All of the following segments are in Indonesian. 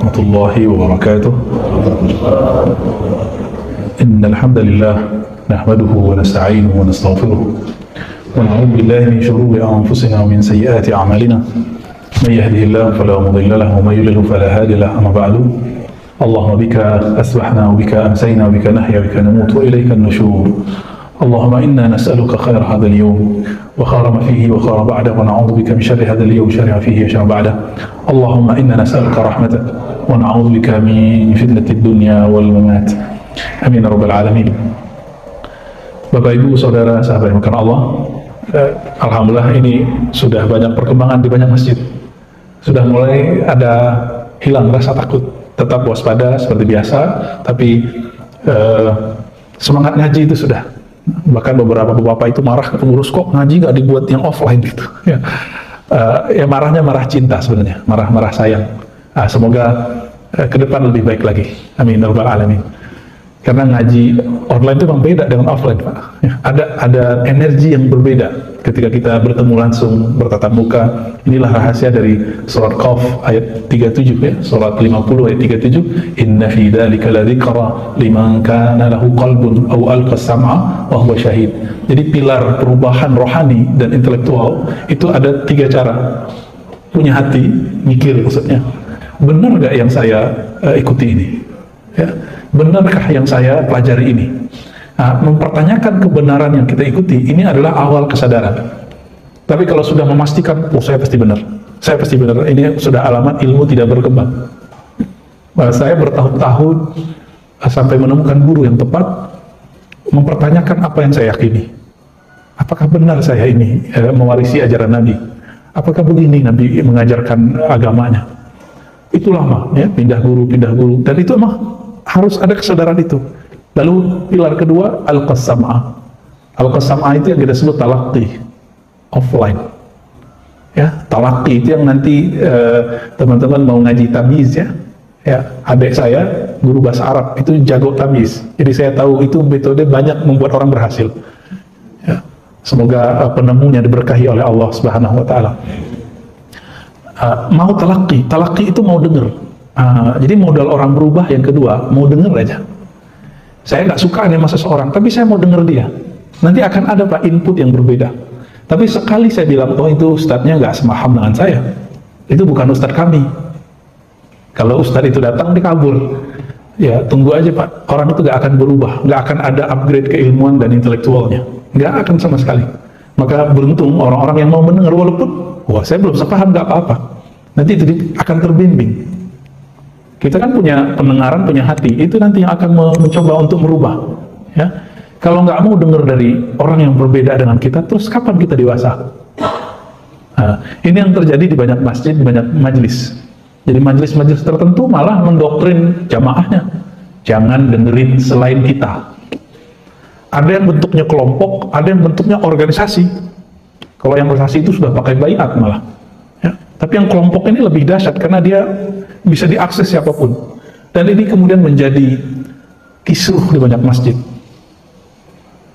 warahmatullahi wabarakatuh. Innal hamdalillah nahmaduhu wa nasta'inuhu wa nastaghfiruh wa na'udzu billahi min shururi anfusina wa min sayyiati a'malina. Man yahdihillahu fala mudilla lahu wa man yudlil fala hadiya lahu. Amma ba'du. Allahumma bika asbahna wa bika amsayna wa bika nahya wa bika namut wa ilayka an-nushur. Allahumma inna nas'aluka khair hadha al-yawm wa khair ma fihi wa khair ba'dahu wa na'udzu bika min sharri hadha al-yawm wa sharri ma fihi wa sharri ba'dahu. Allahumma inna nas'aluka rahmatak wa na'udzu bika min fitnati ad-dunya wal mamat. Amin ya rabbal alamin. Bapak Ibu Saudara sahabat yang dimuliakan Allah, alhamdulillah ini sudah banyak perkembangan di banyak masjid. Sudah mulai ada hilang rasa takut, tetap waspada seperti biasa, tapi semangat ngaji itu sudah. Bahkan beberapa bapak itu marah ke pengurus, kok ngaji nggak dibuat yang offline gitu. Ya marahnya marah cinta sebenarnya, marah sayang. Semoga ke depan lebih baik lagi. Amin ya rabbal alamin. Karena ngaji online itu memang beda dengan offline, Pak. Ada energi yang berbeda ketika kita bertemu langsung, bertatap muka. Inilah rahasia dari surat Qaf ayat 37 ya, surat 50 ayat 37. Inna fi dzalika ladzikra liman kana lahu qalbun aw alqa sam'a wa huwa syahid. Jadi pilar perubahan rohani dan intelektual itu ada 3 cara. Punya hati, mikir maksudnya. Benar nggak yang saya ikuti ini? Ya. Benarkah yang saya pelajari ini? Mempertanyakan kebenaran yang kita ikuti, ini adalah awal kesadaran. Tapi kalau sudah memastikan, oh saya pasti benar, ini sudah alamat ilmu tidak berkembang. Saya bertahun-tahun sampai menemukan guru yang tepat, mempertanyakan apa yang saya yakini. Apakah benar saya ini mewarisi ajaran Nabi? Apakah begini Nabi mengajarkan agamanya? Itu lama, ya, pindah guru, dan itu emang harus ada kesadaran itu. Lalu pilar kedua, al-qasam'ah. Al-qasam'ah itu yang kita sebut talaqi offline. Ya, talaqi itu yang nanti teman-teman mau ngaji tamyiz ya. Ya, adik saya guru bahasa Arab itu jago tamyiz. Jadi saya tahu itu metode banyak membuat orang berhasil. Ya, semoga penemunya diberkahi oleh Allah Subhanahu wa taala. Mau talaqi itu mau dengar. Jadi modal orang berubah yang kedua, mau denger aja. Saya nggak suka nih sama seseorang, tapi saya mau denger dia. Nanti akan ada Pak input yang berbeda. Tapi sekali saya bilang, oh itu ustadznya nggak semaham dengan saya. Itu bukan ustadz kami. Kalau ustadz itu datang, dia kabur. Ya tunggu aja Pak, orang itu nggak akan berubah. Nggak akan ada upgrade keilmuan dan intelektualnya. Nggak akan sama sekali. Maka beruntung orang-orang yang mau mendengar, walaupun, wah saya belum sepaham, nggak apa-apa. Nanti itu akan terbimbing. Kita kan punya pendengaran, punya hati, itu nanti yang akan mencoba untuk merubah. Ya, kalau nggak mau dengar dari orang yang berbeda dengan kita, terus kapan kita dewasa? Ini yang terjadi di banyak masjid, di banyak majelis. Jadi majelis-majelis tertentu malah mendoktrin jamaahnya, jangan dengerin selain kita. Ada yang bentuknya kelompok, ada yang bentuknya organisasi. Kalau yang organisasi itu sudah pakai baiat malah. Ya, tapi yang kelompok ini lebih dahsyat karena dia bisa diakses siapapun, dan ini kemudian menjadi kisruh di banyak masjid.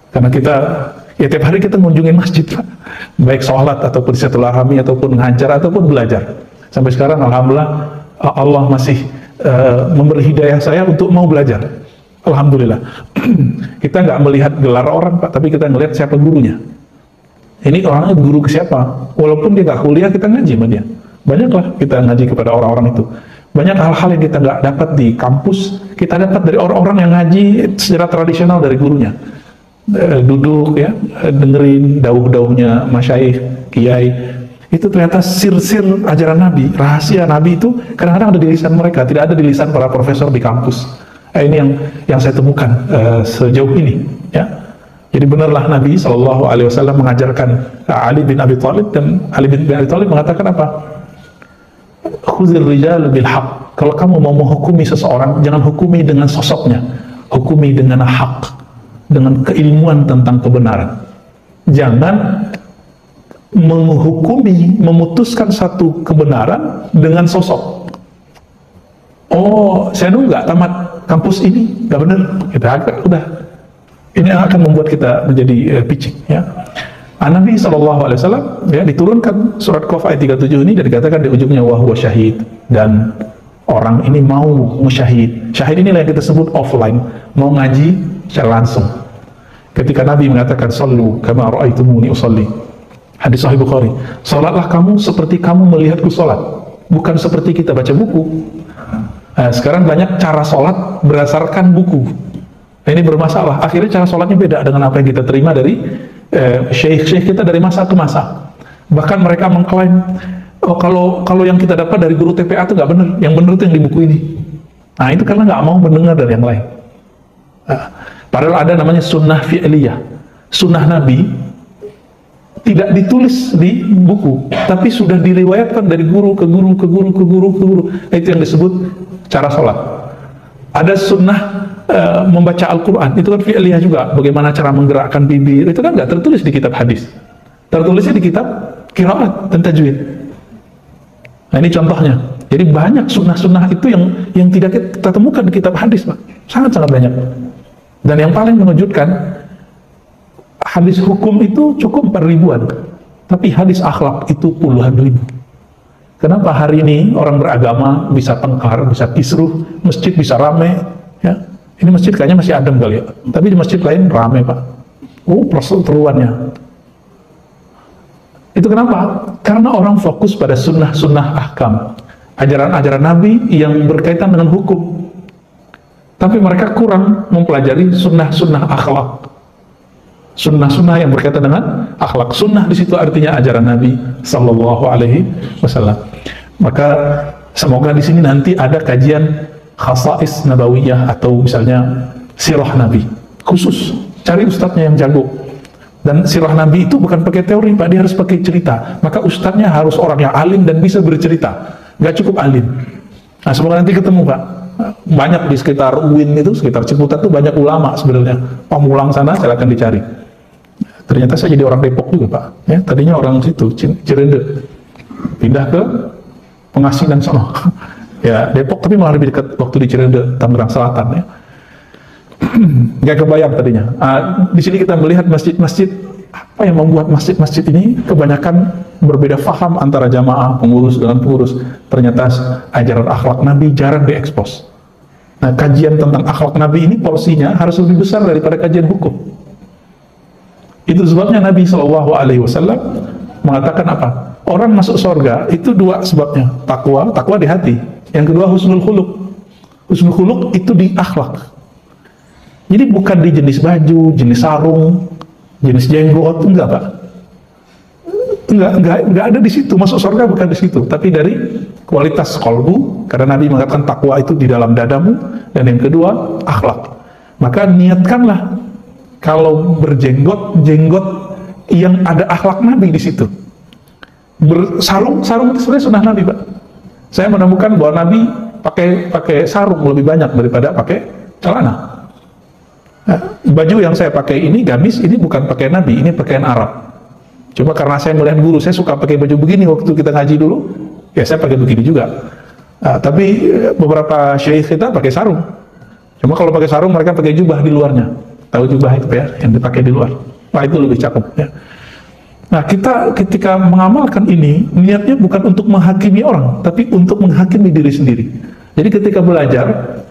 Karena kita ya tiap hari kita mengunjungi masjid Pak, baik sholat ataupun silaturahmi ataupun ngajar ataupun belajar. Sampai sekarang alhamdulillah Allah masih memberi hidayah saya untuk mau belajar. Alhamdulillah. Kita nggak melihat gelar orang Pak, tapi kita melihat siapa gurunya. Ini orangnya guru ke siapa? Walaupun dia nggak kuliah, kita ngaji sama dia. Banyaklah kita ngaji kepada orang-orang itu. Banyak hal-hal yang kita nggak dapat di kampus, kita dapat dari orang-orang yang ngaji secara tradisional dari gurunya. Duduk ya, dengerin dauh-dauhnya masyayikh, kiai. Itu ternyata sir-sir ajaran Nabi, rahasia Nabi itu kadang-kadang ada di lisan mereka, tidak ada di lisan para profesor di kampus. Ini yang saya temukan sejauh ini. Ya. Jadi benarlah Nabi SAW mengajarkan Ali bin Abi Thalib, dan Ali bin Abi Thalib mengatakan apa? Khuzir rijal bil haq. Kalau kamu mau menghukumi seseorang, jangan hukumi dengan sosoknya, hukumi dengan hak, dengan keilmuan tentang kebenaran. Jangan menghukumi, memutuskan satu kebenaran dengan sosok. Oh, saya dulu nggak tamat kampus ini, nggak benar. Kita udah. Ini akan membuat kita menjadi picik. Ya. Nabi SAW ya, diturunkan surat Qaf ayat 37 ini, dan dikatakan di ujungnya wa huwa syahid, dan orang ini mau musyahid. Syahid inilah yang kita sebut offline, mau ngaji secara langsung. Ketika Nabi mengatakan sallu kama ra'aitumuni usalli, hadis Sahih Bukhari, salatlah kamu seperti kamu melihatku salat, bukan seperti kita baca buku. Nah, sekarang banyak cara salat berdasarkan buku. Nah, ini bermasalah. Akhirnya cara salatnya beda dengan apa yang kita terima dari syekh-syekh kita dari masa ke masa. Bahkan mereka mengklaim, oh, kalau yang kita dapat dari guru TPA itu nggak benar, yang benar itu yang di buku ini. Nah, itu karena nggak mau mendengar dari yang lain. Nah, padahal ada namanya sunnah fi'liyah, sunnah Nabi tidak ditulis di buku, tapi sudah diriwayatkan dari guru ke guru ke guru ke guru ke guru. Itu yang disebut cara sholat. Ada sunnah membaca Al-Quran, itu kan fi'liyah juga, bagaimana cara menggerakkan bibir, itu kan nggak tertulis di kitab hadis, tertulisnya di kitab qiraat dan tajwid. Nah, ini contohnya. Jadi banyak sunnah-sunnah itu yang tidak kita temukan di kitab hadis, Pak. Sangat-sangat banyak. Dan yang paling mengejutkan, hadis hukum itu cukup 4.000-an, tapi hadis akhlak itu puluhan ribu. Kenapa hari ini orang beragama bisa tengkar, bisa kisruh, masjid bisa rame, ya? Ini masjid kayaknya masih adem kali ya, tapi di masjid lain rame, Pak. Perseteruannya. Itu kenapa? Karena orang fokus pada sunnah-sunnah ahkam, ajaran-ajaran Nabi yang berkaitan dengan hukum, tapi mereka kurang mempelajari sunnah-sunnah akhlak, sunnah-sunnah yang berkaitan dengan akhlak. Sunnah di situ artinya ajaran Nabi Sallallahu Alaihi Wasallam. Maka semoga di sini nanti ada kajian khasais nabawiyah atau misalnya sirah Nabi khusus. Cari ustadznya yang jago. Dan sirah Nabi itu bukan pakai teori, Pak, dia harus pakai cerita. Maka ustadznya harus orang yang alim dan bisa bercerita, nggak cukup alim. Nah, semoga nanti ketemu, Pak. Banyak di sekitar UIN itu, sekitar Ciputat itu banyak ulama sebenarnya. Pamulang sana silakan dicari. Ternyata saya jadi orang Depok juga, Pak. Ya, tadinya orang situ, Cirende. Pindah ke Pengasingan sono. Ya, Depok tapi malah lebih dekat waktu di Cirende, Tangerang Selatan ya. Nggak kebayang tadinya. Di sini kita melihat masjid-masjid, apa yang membuat masjid-masjid ini kebanyakan berbeda faham antara jamaah, pengurus dengan pengurus. Ternyata ajaran akhlak Nabi jarang diekspos. Nah, kajian tentang akhlak Nabi ini porsinya harus lebih besar daripada kajian hukum. Itu sebabnya Nabi SAW mengatakan apa? Orang masuk surga itu dua sebabnya. Takwa di hati. Yang kedua husnul khuluq. Husnul khuluq itu di akhlak. Jadi bukan di jenis baju, jenis sarung, jenis jenggot, enggak, Pak. Enggak ada di situ. Masuk surga bukan di situ, tapi dari kualitas kolbu, karena Nabi mengatakan takwa itu di dalam dadamu, dan yang kedua akhlak. Maka niatkanlah kalau berjenggot, jenggot yang ada akhlak Nabi di situ. Sarung itu sebenarnya sunnah Nabi, Pak. Saya menemukan bahwa Nabi pakai sarung lebih banyak daripada pakai celana. Nah, baju yang saya pakai ini gamis, ini bukan pakaian Nabi, ini pakaian Arab. Cuma karena saya melihat guru, saya suka pakai baju begini waktu kita ngaji dulu, ya saya pakai begini juga. Tapi beberapa syekh kita pakai sarung. Cuma kalau pakai sarung mereka pakai jubah di luarnya. Tahu jubah itu ya, yang dipakai di luar. Nah, itu lebih cakep ya. Nah, kita ketika mengamalkan ini, niatnya bukan untuk menghakimi orang, tapi untuk menghakimi diri sendiri. Jadi ketika belajar,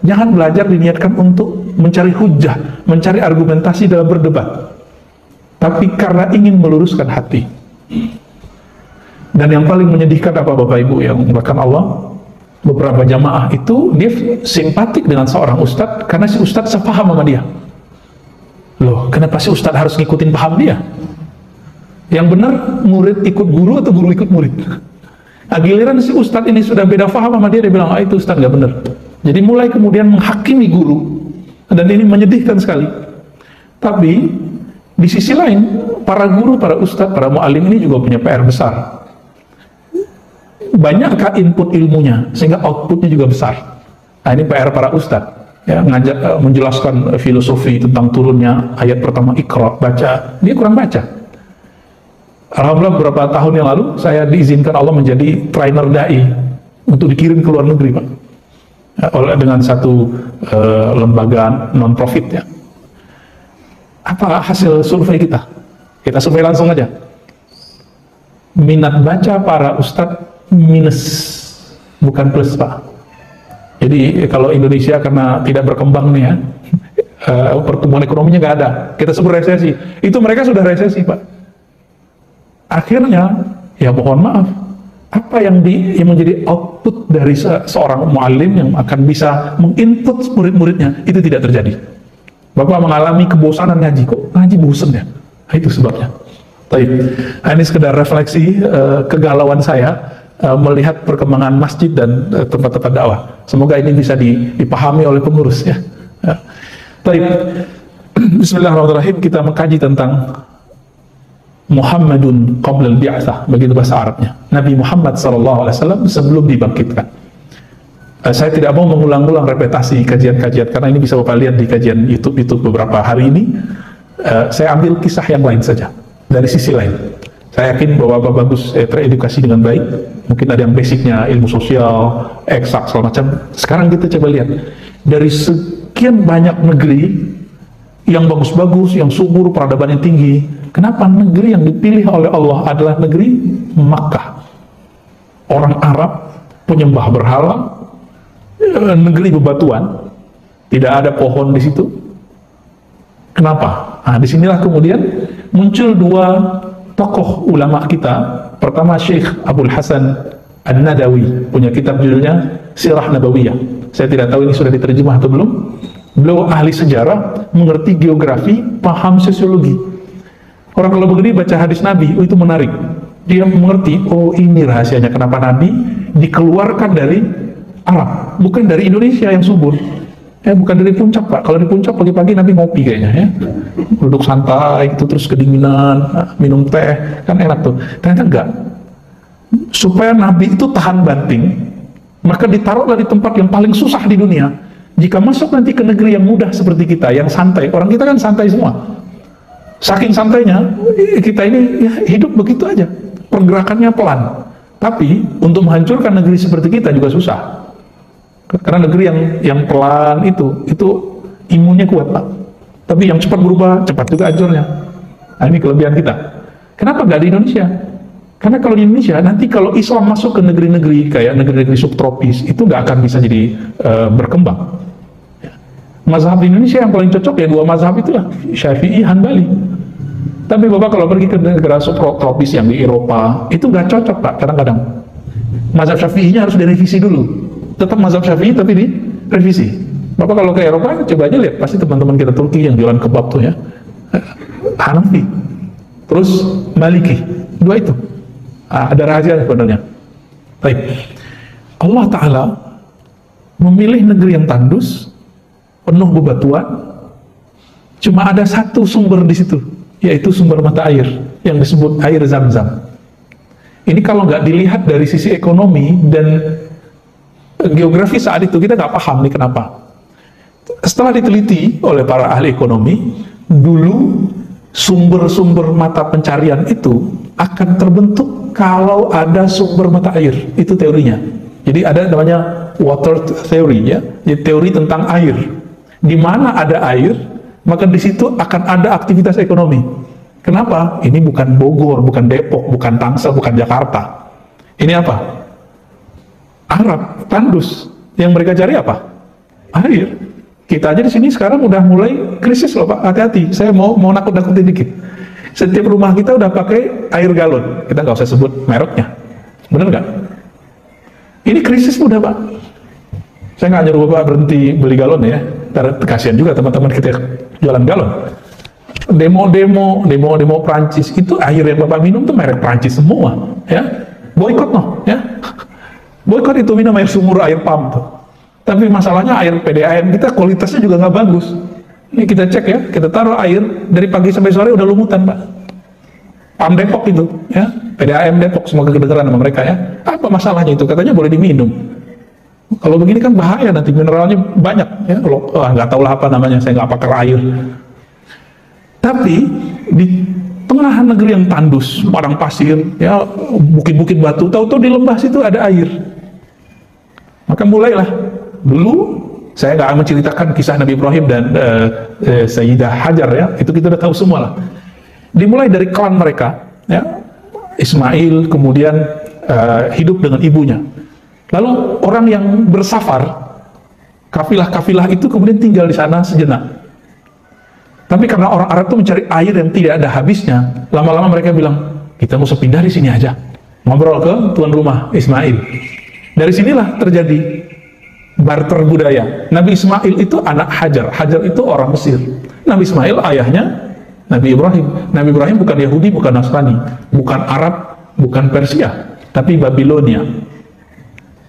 jangan belajar diniatkan untuk mencari hujah, mencari argumentasi dalam berdebat, tapi karena ingin meluruskan hati. Dan yang paling menyedihkan apa, Bapak Ibu yang bahkan Allah, beberapa jamaah itu dia simpatik dengan seorang ustadz karena si ustadz sepaham sama dia. Loh, kenapa si ustadz harus ngikutin paham dia? Yang benar murid ikut guru atau guru ikut murid? Giliran si ustadz ini sudah beda faham sama dia bilang, itu ustadz nggak benar. Jadi mulai kemudian menghakimi guru, dan ini menyedihkan sekali. Tapi di sisi lain, para guru, para ustadz, para mu'alim ini juga punya PR besar. Banyakkah input ilmunya sehingga outputnya juga besar? Nah, ini PR para ustadz, ya, menjelaskan filosofi tentang turunnya ayat pertama Iqra, baca, dia kurang baca. Alhamdulillah beberapa tahun yang lalu saya diizinkan Allah menjadi trainer dai untuk dikirim ke luar negeri, Pak, oleh dengan satu lembaga non-profit ya. Apa hasil survei kita? Kita survei langsung aja. Minat baca para ustadz minus, bukan plus, Pak. Jadi kalau Indonesia karena tidak berkembang nih ya, pertumbuhan ekonominya nggak ada, kita sebut resesi. Itu mereka sudah resesi, Pak. Akhirnya, ya mohon maaf, apa yang menjadi output dari seorang muallim yang akan bisa menginput murid-muridnya, itu tidak terjadi. Bapak mengalami kebosanan ngaji, kok ngaji bosan ya? Nah, itu sebabnya. Baik, ini sekedar refleksi kegalauan saya melihat perkembangan masjid dan tempat-tempat dakwah. Semoga ini bisa dipahami oleh pengurus ya. Baik, Bismillahirrahmanirrahim, kita mengkaji tentang Muhammadun qabla al-bi'atsah, begitu bahasa Arabnya. Nabi Muhammad SAW sebelum dibangkitkan. Saya tidak mau mengulang-ulang repetasi kajian-kajian karena ini bisa Bapak lihat di kajian YouTube beberapa hari ini. Saya ambil kisah yang lain saja dari sisi lain. Saya yakin bahwa Bapak bagus teredukasi dengan baik. Mungkin ada yang basicnya ilmu sosial, eksak, segala macam. Sekarang kita coba lihat dari sekian banyak negeri yang bagus-bagus, yang subur, peradaban yang tinggi, kenapa negeri yang dipilih oleh Allah adalah negeri Makkah? Orang Arab, penyembah berhala, negeri bebatuan, tidak ada pohon di situ. Kenapa? Nah, disinilah kemudian muncul dua tokoh ulama kita. Pertama Syekh Abdul Hasan An-Nadawi, punya kitab judulnya Sirah Nabawiyah. Saya tidak tahu ini sudah diterjemah atau belum. Beliau ahli sejarah, mengerti geografi, paham sosiologi. Orang kalau begini baca hadis Nabi, itu menarik. Dia mengerti, oh ini rahasianya kenapa Nabi dikeluarkan dari Arab, bukan dari Indonesia yang subur. Bukan dari puncak, Pak. Kalau di puncak pagi-pagi Nabi ngopi kayaknya ya. Duduk santai itu terus kedinginan, minum teh, kan enak tuh. Ternyata enggak. Supaya Nabi itu tahan banting, maka ditaruhlah di tempat yang paling susah di dunia. Jika masuk nanti ke negeri yang mudah seperti kita, yang santai, orang kita kan santai semua. Saking santainya, kita ini ya, hidup begitu aja. Pergerakannya pelan. Tapi untuk menghancurkan negeri seperti kita juga susah. Karena negeri yang pelan itu imunnya kuat, Pak. Tapi yang cepat berubah, cepat juga hancurnya. Nah, ini kelebihan kita. Kenapa nggak di Indonesia? Karena kalau di Indonesia, nanti kalau Islam masuk ke negeri-negeri kayak negeri-negeri subtropis, itu nggak akan bisa jadi berkembang. Mazhab di Indonesia yang paling cocok ya dua mazhab itulah, Syafi'i, Hanbali. Tapi Bapak kalau pergi ke negara subtropis yang di Eropa, itu nggak cocok, Pak, kadang-kadang. Mazhab Syafi'inya harus direvisi dulu. Tetap mazhab Syafi'i tapi direvisi. Bapak kalau ke Eropa, coba aja lihat, pasti teman-teman kita Turki yang jualan kebab tuh ya, Hanafi, terus Maliki, dua itu. Ada rahasia sebenarnya. Baik, Allah Ta'ala memilih negeri yang tandus, penuh bebatuan, cuma ada satu sumber di situ, yaitu sumber mata air yang disebut air Zam-Zam. Ini kalau nggak dilihat dari sisi ekonomi dan geografi saat itu, kita nggak paham nih kenapa. Setelah diteliti oleh para ahli ekonomi, dulu sumber-sumber mata pencarian itu akan terbentuk kalau ada sumber mata air. Itu teorinya. Jadi ada namanya water theory ya, jadi teori tentang air. Di mana ada air, maka di situ akan ada aktivitas ekonomi. Kenapa? Ini bukan Bogor, bukan Depok, bukan Tangsel, bukan Jakarta. Ini apa? Arab, tandus. Yang mereka cari apa? Air. Kita aja di sini sekarang udah mulai krisis loh, Pak. Hati-hati. Saya mau nakut-nakutin dikit. Setiap rumah kita udah pakai air galon. Kita nggak usah sebut mereknya. Bener nggak? Ini krisis udah, Pak. Saya nggak nyuruh Bapak berhenti beli galon ya. Karena kasihan juga teman-teman kita jualan galon. Demo Prancis itu air yang Bapak minum tuh merek Prancis semua, ya. Boykot noh, ya. Boykot itu minum air sumur, air pump tuh. Tapi masalahnya air PDAM kita kualitasnya juga nggak bagus. Ini kita cek ya, kita taruh air dari pagi sampai sore udah lumutan, Pak. PAM Depok itu, ya. PDAM Depok, semoga kedengeran sama mereka ya. Apa masalahnya itu? Katanya boleh diminum. Kalau begini kan bahaya, nanti mineralnya banyak, ya. Nggak tahu lah apa namanya, saya nggak pakar air. Tapi di tengah negeri yang tandus, padang pasir, ya, bukit-bukit batu, tahu-tahu di lembah situ ada air. Maka mulailah dulu, saya nggak menceritakan kisah Nabi Ibrahim dan Sayyidah Hajar ya, itu kita udah tahu semua lah. Dimulai dari klan mereka, ya, Ismail kemudian hidup dengan ibunya. Lalu orang yang bersafar Kafilah-kafilah itu kemudian tinggal di sana sejenak. Tapi karena orang Arab itu mencari air yang tidak ada habisnya, lama-lama mereka bilang, kita mau pindah di sini aja. Ngobrol ke tuan rumah Ismail. Dari sinilah terjadi barter budaya. Nabi Ismail itu anak Hajar. Hajar itu orang Mesir. Nabi Ismail ayahnya Nabi Ibrahim. Nabi Ibrahim bukan Yahudi, bukan Nasrani, bukan Arab, bukan Persia, tapi Babilonia.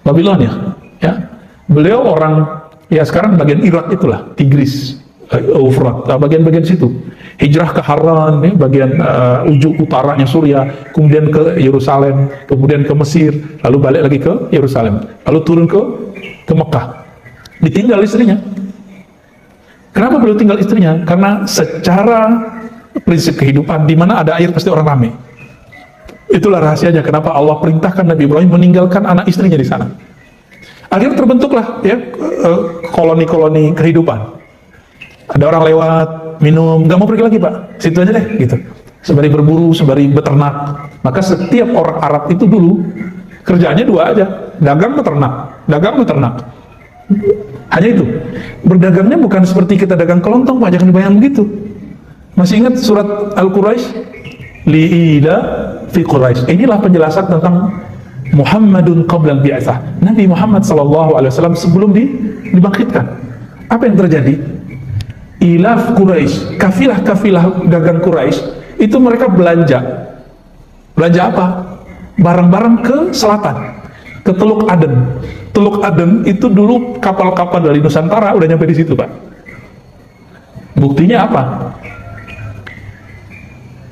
Babilonia, ya. Beliau orang, ya sekarang bagian Irak itulah, Tigris, Eufrat, bagian-bagian situ. Hijrah ke Haran, ya, bagian ujung utaranya Suriah, kemudian ke Yerusalem, kemudian ke Mesir, lalu balik lagi ke Yerusalem, lalu turun ke Mekah. Ditinggal istrinya. Kenapa beliau tinggal istrinya? Karena secara prinsip kehidupan, di mana ada air pasti orang ramai. Itulah rahasianya kenapa Allah perintahkan Nabi Ibrahim meninggalkan anak istrinya di sana. Akhirnya terbentuklah ya koloni-koloni kehidupan. Ada orang lewat, minum, nggak mau pergi lagi Pak, situ aja deh gitu. Sembari berburu, sembari beternak. Maka setiap orang Arab itu dulu kerjaannya dua aja, dagang beternak, dagang beternak. Hanya itu. Berdagangnya bukan seperti kita dagang kelontong Pak, jangan dibayang begitu. Masih ingat surat Al-Quraisy? Li'ila fi Quraisy. Inilah penjelasan tentang Muhammadun qabla bi'atsah. Nabi Muhammad SAW sebelum dibangkitkan. Apa yang terjadi? Ilaf Quraisy, kafilah-kafilah dagang Quraisy itu mereka belanja. Belanja apa? Barang-barang ke selatan, ke Teluk Aden. Teluk Aden itu dulu kapal-kapal dari Nusantara udah nyampe di situ, Pak. Buktinya apa?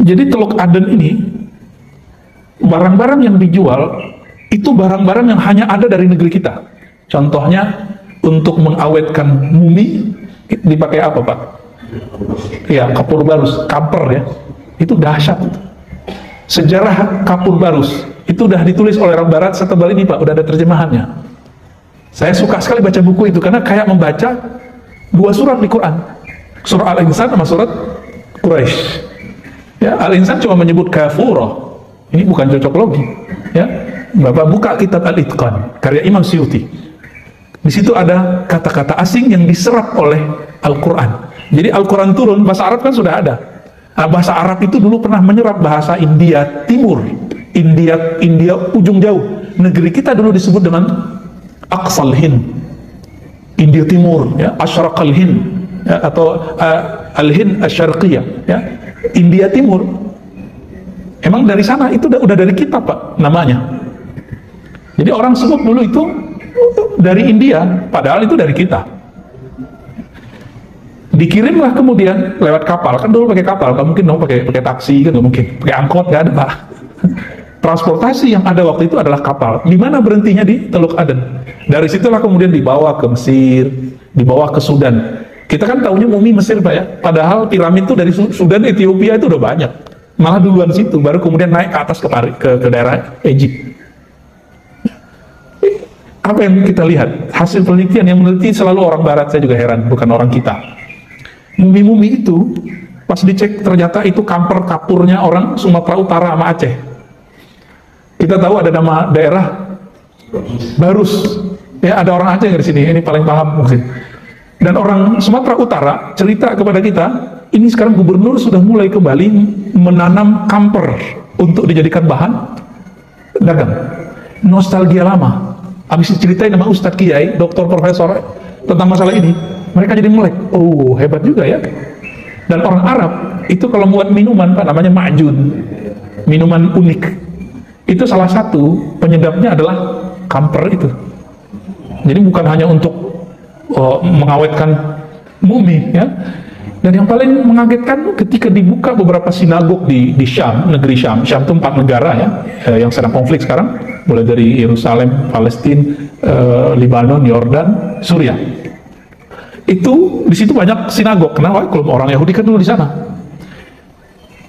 Jadi Teluk Aden ini barang-barang yang dijual itu barang-barang yang hanya ada dari negeri kita. Contohnya untuk mengawetkan mumi dipakai apa Pak? Ya kapur barus, kamper ya. Itu dahsyat. Sejarah kapur barus itu udah ditulis oleh orang Barat setebal ini Pak, udah ada terjemahannya. Saya suka sekali baca buku itu karena kayak membaca dua surat di Quran, surah Al-Insan sama surat Quraisy. Ya, Al-Insan cuma menyebut kafurah. Ini bukan cocok logi. Ya, Bapak buka kitab Al-Itqan karya Imam Suyuti. Di situ ada kata-kata asing yang diserap oleh Al-Quran. Jadi Al-Quran turun, bahasa Arab kan sudah ada. Nah, bahasa Arab itu dulu pernah menyerap bahasa India Timur, India ujung jauh. Negeri kita dulu disebut dengan Aqsal Hind, India Timur, ya, Ashraqal Hind, ya, atau Al-Hind Asy-Syarqiyah, ya, India Timur. Emang dari sana itu udah dari kita Pak namanya. Jadi orang sebut dulu itu dari India, padahal itu dari kita. Dikirimlah kemudian lewat kapal, kan dulu pakai kapal, nggak mungkin dong pakai taksi, kan nggak mungkin, pakai angkot nggak ada Pak. Transportasi yang ada waktu itu adalah kapal. Di mana berhentinya? Di Teluk Aden. Dari situlah kemudian dibawa ke Mesir, dibawa ke Sudan. Kita kan tahunya mumi Mesir Pak ya, padahal piramid itu dari Sudan, Ethiopia itu udah banyak. Malah duluan situ, baru kemudian naik ke atas ke daerah Egypt. Apa yang kita lihat? Hasil penelitian yang meneliti selalu orang Barat, saya juga heran, bukan orang kita. Mumi-mumi itu, pas dicek ternyata itu kamper kapurnya orang Sumatera Utara sama Aceh. Kita tahu ada nama daerah Barus. Ya, ada orang Aceh di sini, ini paling paham mungkin. Dan orang Sumatera Utara cerita kepada kita, ini sekarang gubernur sudah mulai kembali menanam kamper untuk dijadikan bahan dagang. Nostalgia lama. Habis diceritain sama Ustadz Kiai, doktor profesor tentang masalah ini, mereka jadi melek. Oh, hebat juga ya. Dan orang Arab itu kalau buat minuman Pak, namanya ma'jun, minuman unik. Itu salah satu penyedapnya adalah kamper itu. Jadi bukan hanya untuk mengawetkan mumi ya. Dan yang paling mengagetkan ketika dibuka beberapa sinagog di Syam, negeri Syam. Syam itu 4 negara ya, yang sedang konflik sekarang, mulai dari Yerusalem, Palestina, Lebanon, Yordan, Suriah. Itu di situ banyak sinagog. Kenapa? Kalau orang Yahudi kan dulu di sana.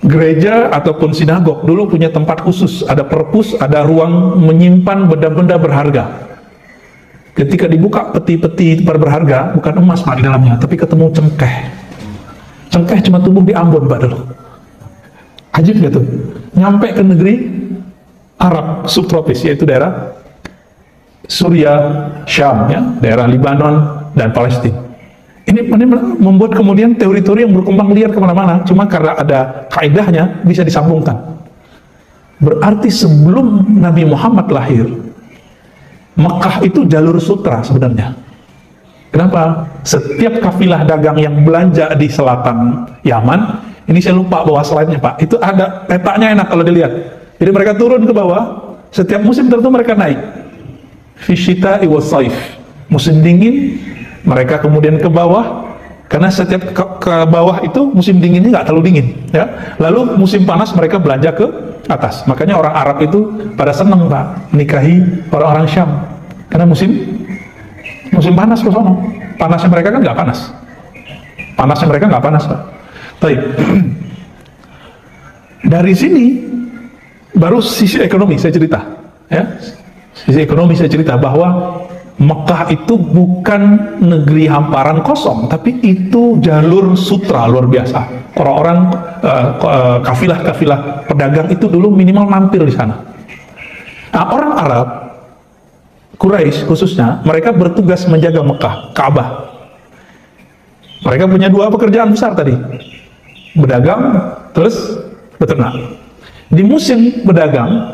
Gereja ataupun sinagog dulu punya tempat khusus, ada perpus, ada ruang menyimpan benda-benda berharga. Ketika dibuka peti-peti berharga, bukan emas Pak di dalamnya, tapi ketemu cengkeh. Cengkeh cuma tumbuh di Ambon Pak dulu. Ajib gak tuh? Nyampe ke negeri Arab subtropis, yaitu daerah Suriah, Syam, ya, daerah Lebanon, dan Palestina. Ini membuat kemudian teori-teori yang berkembang liar kemana-mana, cuma karena ada kaidahnya bisa disambungkan. Berarti sebelum Nabi Muhammad lahir, Mekah itu jalur sutra sebenarnya. Kenapa? Setiap kafilah dagang yang belanja di selatan Yaman, ini saya lupa bawa slide-nya Pak, itu ada petanya, enak kalau dilihat. Jadi mereka turun ke bawah, setiap musim tertentu mereka naik. Fisyita iwas saif, musim dingin mereka kemudian ke bawah, karena setiap ke bawah itu musim dinginnya nggak terlalu dingin, ya. Lalu musim panas mereka belanja ke atas. Makanya orang Arab itu pada seneng Pak nikahi orang-orang Syam, karena musim panas ke sana. Panasnya mereka kan nggak panas. Panasnya mereka nggak panas Pak. Baik. Dari sini baru sisi ekonomi saya cerita, ya. Sisi ekonomi saya cerita bahwa Mekah itu bukan negeri hamparan kosong, tapi itu jalur sutra luar biasa. Orang-orang kafilah-kafilah pedagang itu dulu minimal mampir di sana. Nah, orang Arab, Quraisy khususnya, mereka bertugas menjaga Mekah, Ka'bah. Mereka punya dua pekerjaan besar tadi, berdagang, terus beternak. Di musim berdagang,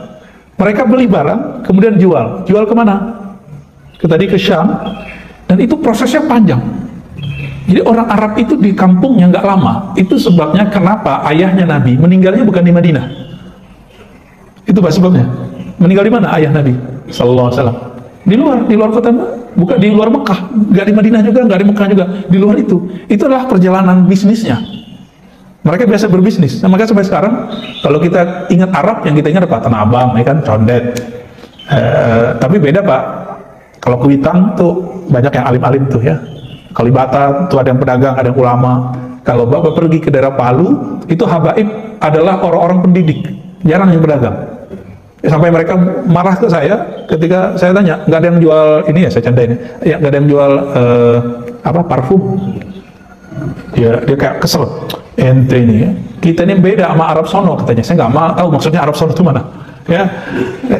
mereka beli barang, kemudian jual. Jual kemana? Tadi ke Syam, dan itu prosesnya panjang. Jadi orang Arab itu di kampungnya nggak lama. Itu sebabnya kenapa ayahnya Nabi meninggalnya bukan di Madinah. Itu Pak sebabnya. Meninggal di mana ayah Nabi Sallallahu Alaihi Wasallam? Di luar kota, bukan di luar Mekah, nggak di Madinah juga, nggak di Mekah juga, di luar itu. Itu adalah perjalanan bisnisnya. Mereka biasa berbisnis. Nah, maka sampai sekarang kalau kita ingat Arab, yang kita ingat apa? Tanah Abang, ya kan, Condet. Tapi beda Pak. Kalau Kuitang tuh banyak yang alim-alim tuh ya. Kalibata tuh ada yang pedagang, ada yang ulama. Kalau Bapak pergi ke daerah Palu, itu habaib adalah orang-orang pendidik, jarang yang pedagang. Sampai mereka marah ke saya ketika saya tanya, nggak ada yang jual ini ya, saya candain ya, nggak ada yang jual parfum. Dia kayak kesel. Ente ini ya, kita ini beda sama Arab sono katanya. Saya nggak mau tahu maksudnya Arab sono itu mana. Ya,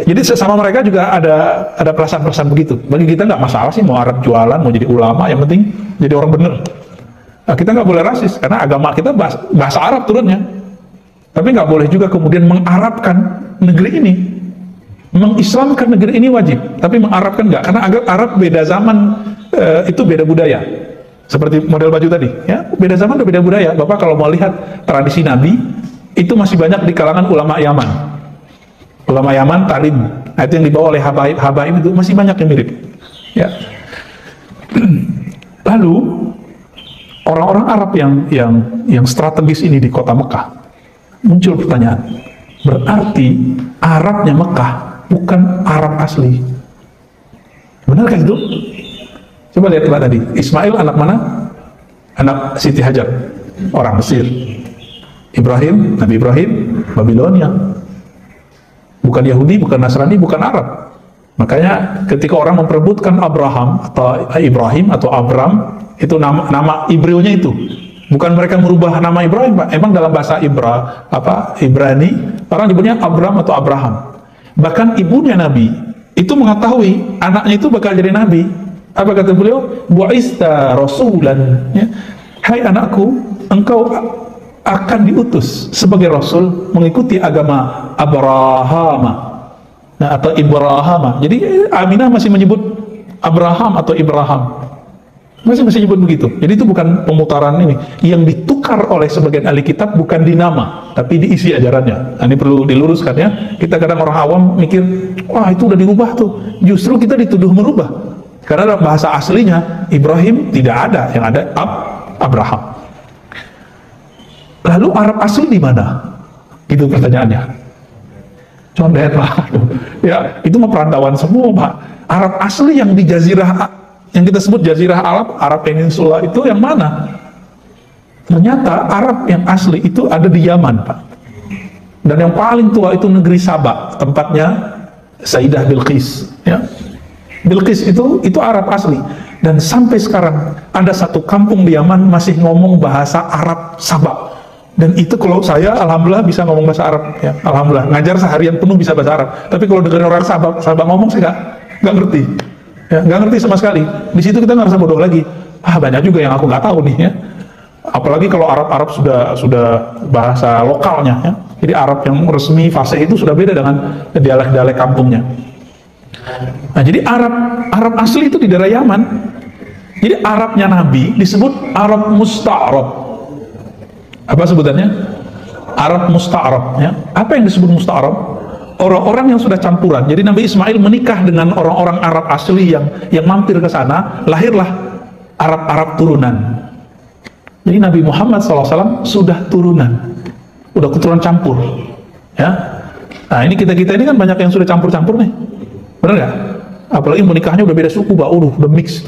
jadi sama mereka juga ada perasaan-perasaan begitu. Bagi kita nggak masalah sih mau Arab jualan, mau jadi ulama, yang penting jadi orang bener. Nah, kita nggak boleh rasis karena agama kita bahasa Arab turunnya. Tapi nggak boleh juga kemudian mengarabkan negeri ini, mengislamkan negeri ini wajib. Tapi mengarabkan nggak, karena Arab beda zaman, itu beda budaya. Seperti model baju tadi, ya beda zaman dan beda budaya. Bapak kalau mau lihat tradisi Nabi, itu masih banyak di kalangan ulama Yaman. Ulama Yaman, Talim, nah, itu yang dibawa oleh habaib itu masih banyak yang mirip. Ya. Lalu orang-orang Arab yang strategis ini di kota Mekah, muncul pertanyaan, berarti Arabnya Mekah bukan Arab asli. Benarkah itu? Coba lihat tadi, Ismail anak mana? Anak Siti Hajar, orang Mesir. Ibrahim, Nabi Ibrahim, Babilonia. Bukan Yahudi, bukan Nasrani, bukan Arab. Makanya ketika orang memperebutkan Abraham atau Ibrahim atau Abram, itu nama Ibreunya itu. Bukan mereka merubah nama Ibrahim, Pak. Emang dalam bahasa Ibrani, orang nyebutnya Abram atau Abraham. Bahkan ibunya Nabi itu mengetahui anaknya itu bakal jadi nabi. Apa kata beliau? Bu'ista rasulan. Ya. Hai anakku, engkau akan diutus sebagai rasul mengikuti agama Abraham, nah, atau Ibrahim. Jadi Aminah masih menyebut Abraham atau Ibrahim, masih menyebut begitu. Jadi itu bukan pemutaran ini. Yang ditukar oleh sebagian ahli kitab bukan di nama, tapi diisi ajarannya. Nah, ini perlu diluruskan ya. Kita kadang orang awam mikir, wah itu udah dirubah tuh. Justru kita dituduh merubah. Karena dalam bahasa aslinya Ibrahim tidak ada, yang ada Abraham. Lalu Arab asli di mana? Itu pertanyaannya. Condet Pak. Ya, itu mah perantauan semua Pak. Arab asli yang di jazirah, yang kita sebut jazirah Arab Peninsula itu yang mana? Ternyata Arab yang asli itu ada di Yaman Pak. Dan yang paling tua itu negeri Sabah, tempatnya Sayyidah Bilqis. Ya. Bilqis itu Arab asli. Dan sampai sekarang ada satu kampung di Yaman masih ngomong bahasa Arab Sabah. Dan itu kalau saya, alhamdulillah bisa ngomong bahasa Arab, ya, alhamdulillah. Ngajar seharian penuh bisa bahasa Arab. Tapi kalau dengerin orang Sabah ngomong, saya nggak ngerti. Ya, nggak ngerti sama sekali. Di situ kita nggak usah bodoh lagi. Banyak juga yang aku nggak tahu nih ya. Apalagi kalau Arab sudah bahasa lokalnya ya. Jadi Arab yang resmi fasih itu sudah beda dengan dialek-dialek kampungnya. Nah, jadi Arab asli itu di daerah Yaman. Jadi Arabnya Nabi disebut Arab Musta'arab. Apa sebutannya? Arab Musta'arab ya. Apa yang disebut Musta'arab? Orang-orang yang sudah campuran. Jadi Nabi Ismail menikah dengan orang-orang Arab asli yang mampir ke sana, lahirlah Arab turunan. Jadi Nabi Muhammad SAW sudah turunan, udah keturunan campur, ya. Nah ini kita ini kan banyak yang sudah campur-campur nih, benar nggak? Apalagi menikahnya udah beda suku, udah mix.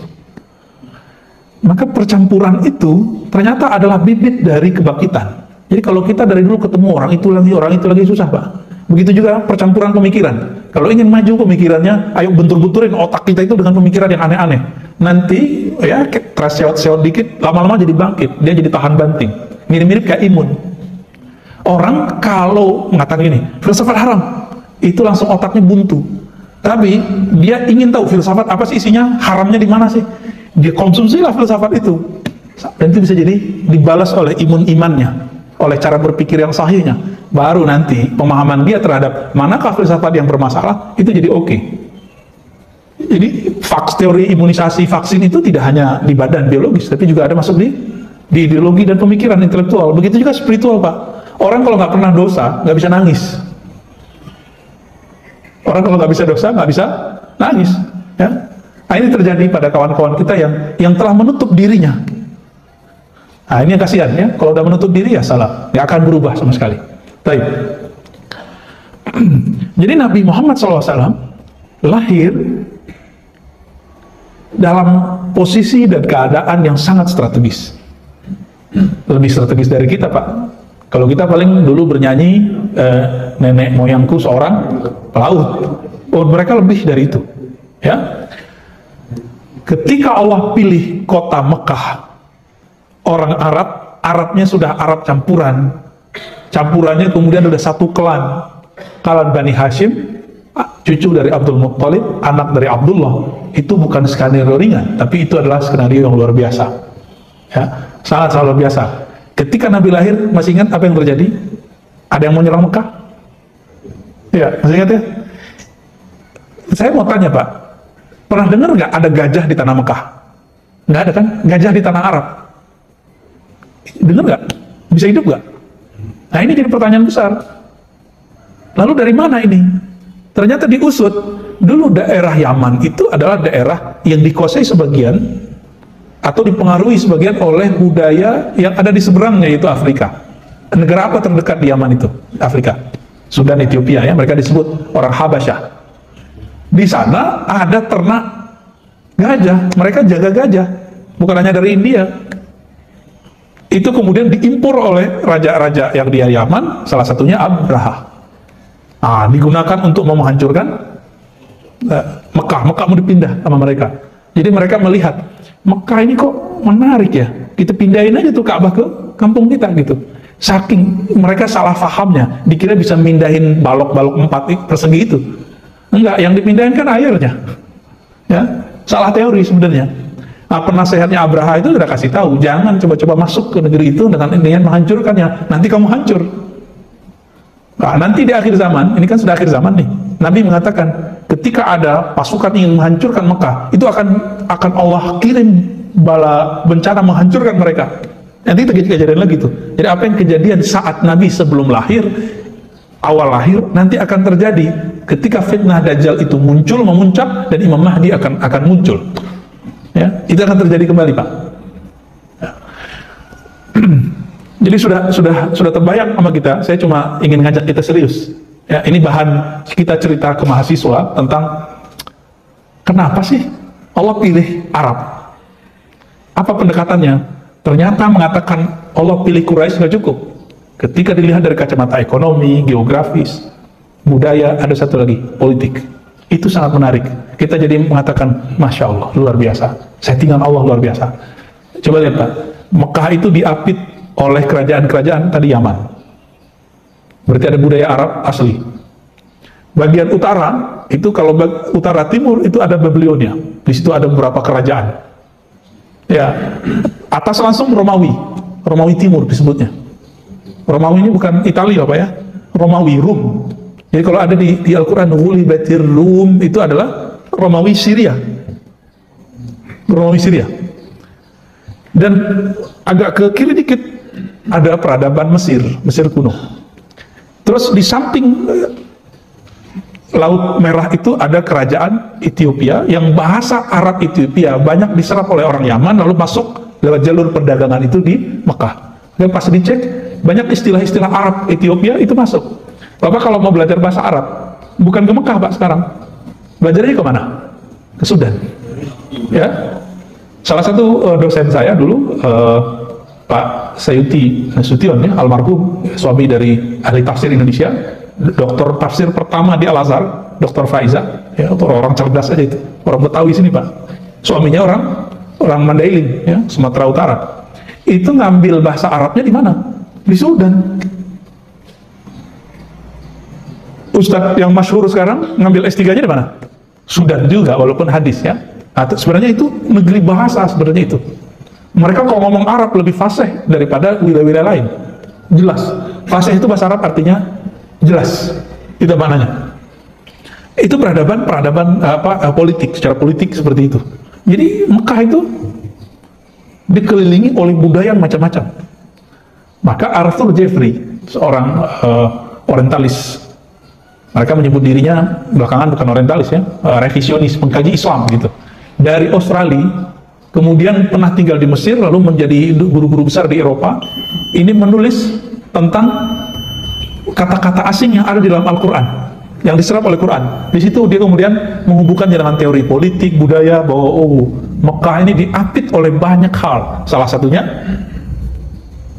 Maka percampuran itu ternyata adalah bibit dari kebangkitan. Jadi kalau kita dari dulu ketemu orang itu lagi susah, Pak. Begitu juga percampuran pemikiran. Kalau ingin maju pemikirannya, ayo bentur-benturin otak kita itu dengan pemikiran yang aneh-aneh. Nanti ya terseot-seot dikit, lama-lama jadi bangkit, dia jadi tahan banting. Mirip-mirip kayak imun. Orang kalau mengatakan ini, filsafat haram, itu langsung otaknya buntu. Tapi dia ingin tahu filsafat apa sih isinya, haramnya di mana sih? Dia konsumsilah filsafat itu. Dan itu bisa jadi dibalas oleh imannya, oleh cara berpikir yang sahihnya. Baru nanti pemahaman dia terhadap manakah filsafat yang bermasalah itu jadi oke. Jadi teori imunisasi vaksin itu tidak hanya di badan biologis, tapi juga ada masuk di ideologi dan pemikiran intelektual. Begitu juga spiritual, Pak. Orang kalau nggak pernah dosa nggak bisa nangis. Orang kalau nggak bisa dosa nggak bisa nangis. Ya? Nah, ini terjadi pada kawan-kawan kita yang telah menutup dirinya. Nah ini yang kasihan ya. Kalau udah menutup diri ya salah, nggak akan berubah sama sekali. Baik. Jadi Nabi Muhammad SAW lahir dalam posisi dan keadaan yang sangat strategis. Lebih strategis dari kita, Pak. Kalau kita paling dulu bernyanyi nenek moyangku seorang pelaut. Oh, mereka lebih dari itu. Ya. Ketika Allah pilih kota Mekah, orang Arabnya sudah Arab campurannya kemudian ada satu klan Bani Hashim, cucu dari Abdul Muttalib, anak dari Abdullah. Itu bukan skenario ringan, tapi itu adalah skenario yang luar biasa ya, sangat luar biasa. Ketika Nabi lahir, masih ingat apa yang terjadi? Ada yang mau nyerang Mekah? Ya, masih ingat ya? Saya mau tanya, Pak, pernah dengar nggak ada gajah di tanah Mekah? Nggak ada kan? Gajah di tanah Arab? Dengar nggak? Bisa hidup nggak? Nah ini jadi pertanyaan besar. Lalu dari mana ini? Ternyata diusut, dulu daerah Yaman itu adalah daerah yang dikuasai sebagian atau dipengaruhi sebagian oleh budaya yang ada di seberangnya, yaitu Afrika. Negara apa terdekat di Yaman itu? Afrika. Sudan, Ethiopia ya, mereka disebut orang Habasyah. Di sana ada ternak gajah, mereka jaga gajah, bukan hanya dari India. Itu kemudian diimpor oleh raja-raja yang di Yaman, salah satunya Abraha. Digunakan untuk mau menghancurkan Mekah mau dipindah sama mereka. Jadi mereka melihat Mekah ini kok menarik ya, kita pindahin aja tuh Ka'bah ke kampung kita gitu. Saking mereka salah fahamnya, dikira bisa mindahin balok-balok 4 persegi itu. Enggak, yang dipindahin kan airnya. Ya, salah teori sebenarnya. Penasehatnya Abraha itu udah kasih tahu, jangan coba-coba masuk ke negeri itu dengan menghancurkannya, nanti kamu hancur. Nah, nanti di akhir zaman, ini kan sudah akhir zaman nih, Nabi mengatakan ketika ada pasukan yang menghancurkan Mekah, itu akan Allah kirim bala bencana menghancurkan mereka. Nanti terjadi kejadian lagi tuh. Jadi apa yang kejadian saat Nabi sebelum lahir, awal lahir, nanti akan terjadi ketika fitnah Dajjal itu muncul, memuncak, dan Imam Mahdi akan muncul. Ya, itu akan terjadi kembali, Pak. Ya. Jadi sudah terbayang sama kita. Saya cuma ingin ngajak kita serius. Ya, ini bahan kita cerita ke mahasiswa tentang kenapa sih Allah pilih Arab? Apa pendekatannya? Ternyata mengatakan Allah pilih Quraisy nggak cukup. Ketika dilihat dari kacamata ekonomi, geografis, budaya, ada satu lagi, politik. Itu sangat menarik. Kita jadi mengatakan, Masya Allah, luar biasa. Settingan Allah luar biasa. Coba lihat, Pak. Mekah itu diapit oleh kerajaan-kerajaan tadi Yaman. Berarti ada budaya Arab asli. Bagian utara itu, kalau utara timur itu ada Babilonia. Di situ ada beberapa kerajaan. Ya, atas langsung Romawi, Romawi Timur disebutnya. Romawi ini bukan Italia Pak ya, Romawi, Rum. Jadi kalau ada di Al-Quran, Ghulibatir Rum, itu adalah Romawi Syria. Romawi Syria. Dan agak ke kiri dikit ada peradaban Mesir, Mesir kuno. Terus di samping Laut Merah itu ada kerajaan Ethiopia yang bahasa Arab Ethiopia banyak diserap oleh orang Yaman, lalu masuk lewat jalur perdagangan itu di Mekah. Dan pas dicek, banyak istilah-istilah Arab Ethiopia itu masuk. Bapak kalau mau belajar bahasa Arab, bukan ke Mekah Pak sekarang. Belajarnya ke mana? Ke Sudan. Ya, salah satu dosen saya dulu, Pak Sayuti Nasution ya, almarhum, suami dari ahli tafsir Indonesia, doktor tafsir pertama di Al-Azhar, Dr. Faiza, ya, orang cerdas aja itu, orang Betawi sini Pak. Suaminya orang Mandailing, ya, Sumatera Utara. Itu ngambil bahasa Arabnya di mana? Di Sudan. Ustadz yang masyhur sekarang ngambil S3-nya di mana? Sudan juga, walaupun hadis ya. Atau sebenarnya itu negeri bahasa sebenarnya itu. Mereka kalau ngomong Arab lebih fasih daripada wilayah-wilayah lain. Jelas. Fasih itu bahasa Arab artinya jelas. Itu maknanya. Itu peradaban politik, secara politik seperti itu. Jadi Mekah itu dikelilingi oleh budaya macam-macam. Maka Arthur Jeffrey, seorang orientalis, mereka menyebut dirinya belakangan bukan orientalis ya, revisionis, pengkaji Islam gitu, dari Australia, kemudian pernah tinggal di Mesir, lalu menjadi guru-guru besar di Eropa. Ini menulis tentang kata-kata asing yang ada di dalam Al-Quran, yang diserap oleh Quran. Di situ dia kemudian menghubungkannya dengan teori politik, budaya, bahwa Mekah ini diapit oleh banyak hal. Salah satunya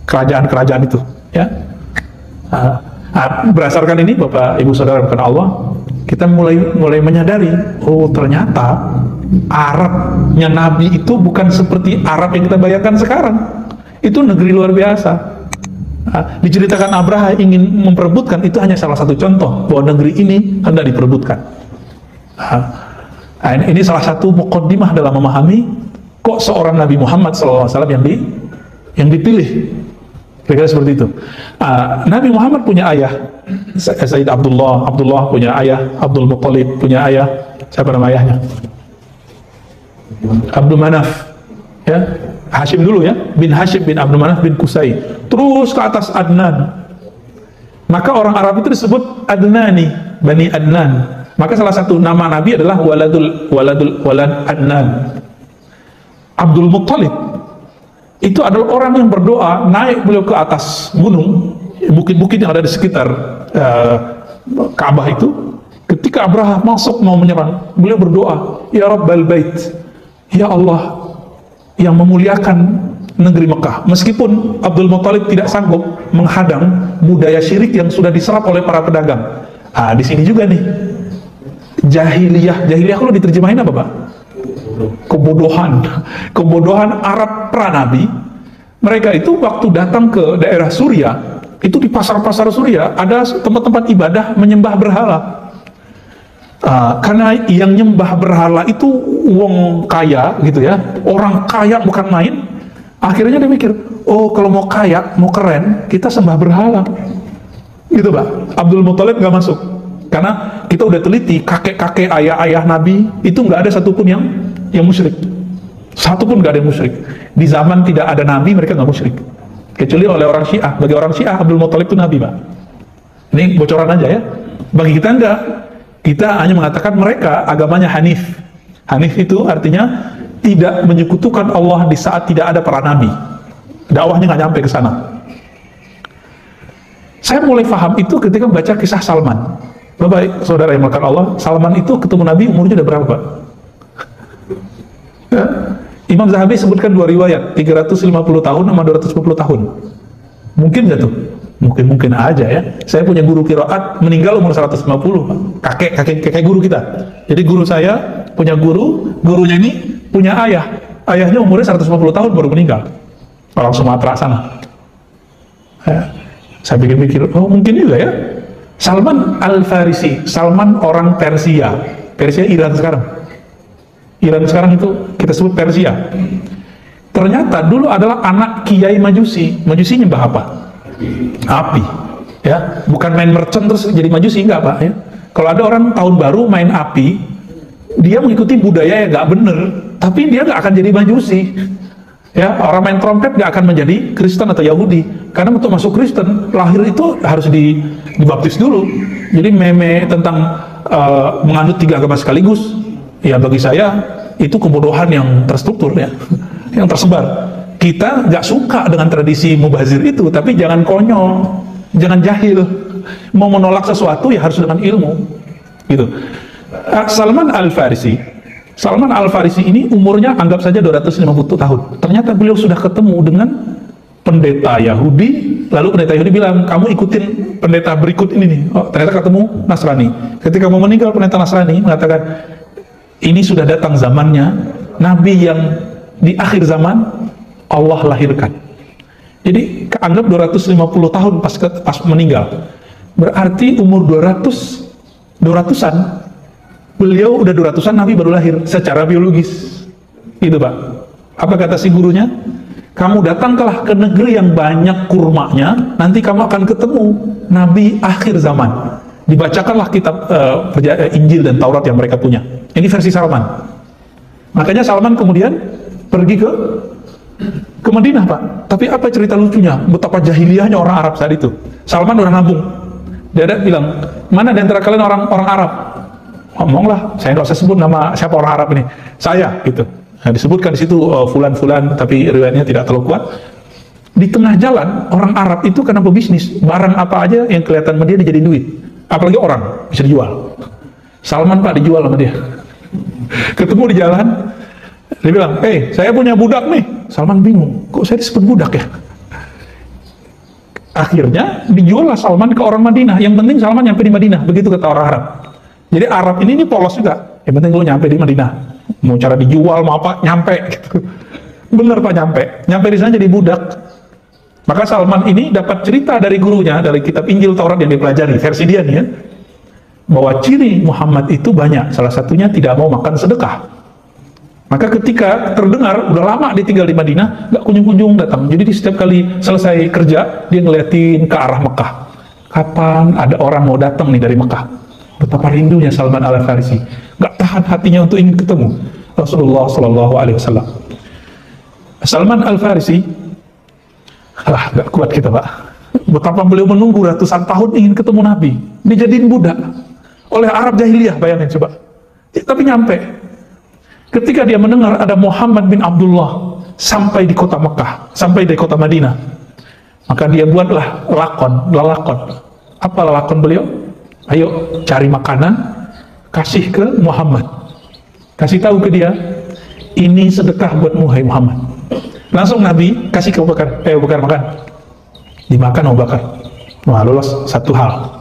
kerajaan-kerajaan itu. Ya. Berdasarkan ini, Bapak, Ibu, Saudara, karena Allah, kita mulai menyadari, ternyata Arabnya Nabi itu bukan seperti Arab yang kita bayangkan sekarang. Itu negeri luar biasa. Diceritakan Abraha ingin memperebutkan, itu hanya salah satu contoh bahwa negeri ini hendak diperebutkan. Ini salah satu muqaddimah dalam memahami kok seorang Nabi Muhammad SAW yang dipilih. Kira-kira seperti itu. Nabi Muhammad punya ayah Sayyid Abdullah punya ayah Abdul Muttalib, punya ayah, siapa nama ayahnya? Abdul Manaf, ya, Hashim dulu ya, bin Hashim bin Abdul Manaf bin Qusay, terus ke atas Adnan. Maka orang Arab itu disebut Adnani, Bani Adnan. Maka salah satu nama Nabi adalah walad Adnan. Abdul Muttalib itu adalah orang yang berdoa, naik beliau ke atas gunung, bukit-bukit yang ada di sekitar Ka'bah itu. Ketika Abraha masuk mau menyerang, beliau berdoa, Ya Rabbal Bait, Ya Allah yang memuliakan negeri Mekah. Meskipun Abdul Muttalib tidak sanggup menghadang budaya syirik yang sudah diserap oleh para pedagang. Di sini juga nih, jahiliyah kalau diterjemahin apa Pak? Kebodohan Arab pranabi. Mereka itu waktu datang ke daerah Suria, itu di pasar-pasar Suria ada tempat-tempat ibadah menyembah berhala. Karena yang nyembah berhala itu wong kaya gitu ya, orang kaya bukan main. Akhirnya dia mikir, kalau mau kaya, mau keren, kita sembah berhala gitu Pak. Abdul Muttalib nggak masuk, karena kita udah teliti, kakek-kakek ayah-ayah Nabi itu nggak ada satupun yang musyrik. Satupun nggak ada yang musyrik. Di zaman tidak ada Nabi, mereka nggak musyrik, kecuali oleh orang Syiah. Bagi orang Syiah, Abdul Muttalib itu Nabi Pak. Ini bocoran aja ya. Bagi kita enggak. Kita hanya mengatakan mereka agamanya Hanif. Hanif itu artinya tidak menyekutukan Allah di saat tidak ada para nabi. Dakwahnya nggak nyampe ke sana. Saya mulai paham itu ketika membaca kisah Salman. Bapak, saudara yang melakukan Allah, Salman itu ketemu Nabi umurnya udah berapa Pak? Ya? Imam Zahabi sebutkan dua riwayat, 350 tahun sama 250 tahun. Mungkin nggak tuh? Mungkin aja ya. Saya punya guru qiraat meninggal umur 150, kakek guru kita. Jadi guru saya punya gurunya ini punya ayahnya umurnya 150 tahun baru meninggal. Orang Sumatera sana. Ya. Saya pikir-pikir, mungkin juga ya. Salman Al-Farisi, Salman orang Persia. Persia Iran sekarang. Iran sekarang itu kita sebut Persia. Ternyata dulu adalah anak kiai Majusi. Majusi nyembah apa? Api. Ya, bukan main mercon terus jadi Majusi, enggak Pak ya. Kalau ada orang tahun baru main api, dia mengikuti budaya yang nggak bener, tapi dia nggak akan jadi Majusi. Ya, orang main trompet nggak akan menjadi Kristen atau Yahudi, karena untuk masuk Kristen lahir itu harus dibaptis dulu. Jadi meme tentang menganut 3 agama sekaligus, ya bagi saya itu kebodohan yang terstruktur ya, yang tersebar. Kita nggak suka dengan tradisi mubazir itu, tapi jangan konyol, jangan jahil. Mau menolak sesuatu ya harus dengan ilmu, gitu. Salman Al-Farisi. Salman Al-Farisi ini umurnya anggap saja 250 tahun. Ternyata beliau sudah ketemu dengan pendeta Yahudi, lalu pendeta Yahudi bilang, kamu ikutin pendeta berikut ini nih. Oh, ternyata ketemu Nasrani. Ketika mau meninggal, pendeta Nasrani mengatakan, ini sudah datang zamannya, Nabi yang di akhir zaman Allah lahirkan. Jadi anggap 250 tahun pas meninggal. Berarti umur 200-an beliau udah 200-an, Nabi baru lahir secara biologis. Itu Pak. Apa kata si gurunya? Kamu datanglah ke negeri yang banyak kurmanya, nanti kamu akan ketemu Nabi akhir zaman. Dibacakanlah kitab Injil dan Taurat yang mereka punya. Ini versi Salman. Makanya Salman kemudian pergi ke Madinah Pak. Tapi apa cerita lucunya? Betapa jahiliyahnya orang Arab saat itu. Salman udah nabung. Dia bilang, mana di antara kalian orang Arab? Ngomonglah, saya nggak usah sebut nama siapa orang Arab ini, saya gitu. Nah, disebutkan di situ fulan-fulan, tapi riwayatnya tidak terlalu kuat. Di tengah jalan orang Arab itu karena pebisnis, barang apa aja yang kelihatan sama dia dijadiin duit, apalagi orang bisa dijual. Salman Pak dijual sama dia. Ketemu di jalan, dia bilang, saya punya budak nih. Salman bingung, kok saya disebut budak ya? Akhirnya dijuallah Salman ke orang Madinah. Yang penting Salman nyampe di Madinah, begitu kata orang Arab. Jadi Arab ini polos juga. Yang penting lu nyampe di Madinah. Mau cara dijual mau apa, nyampe gitu. Bener Pak, nyampe di sana jadi budak. Maka Salman ini dapat cerita dari gurunya, dari kitab Injil Taurat yang dipelajari, versi dia nih ya, bahwa ciri Muhammad itu banyak. Salah satunya tidak mau makan sedekah. Maka ketika terdengar, udah lama dia tinggal di Madinah, nggak kunjung-kunjung datang. Jadi di setiap kali selesai kerja, dia ngeliatin ke arah Mekah. Kapan ada orang mau datang nih dari Mekah? Betapa rindunya Salman Al-Farisi, nggak tahan hatinya untuk ingin ketemu Rasulullah Sallallahu Alaihi Wasallam. Salman Al-Farisi, nggak kuat kita Pak. Betapa beliau menunggu ratusan tahun ingin ketemu Nabi, dijadiin budak oleh Arab jahiliyah, bayangin coba. Tapi nyampe. Ketika dia mendengar ada Muhammad bin Abdullah sampai di kota Mekah, sampai di kota Madinah, maka dia buatlah lalakon. Apa lalakon beliau? Ayo cari makanan, kasih ke Muhammad, kasih tahu ke dia, ini sedekah buatmu hai Muhammad. Langsung Nabi kasih ke Abu Bakar makan, dimakan Abu Bakar. Wah, lolos satu hal.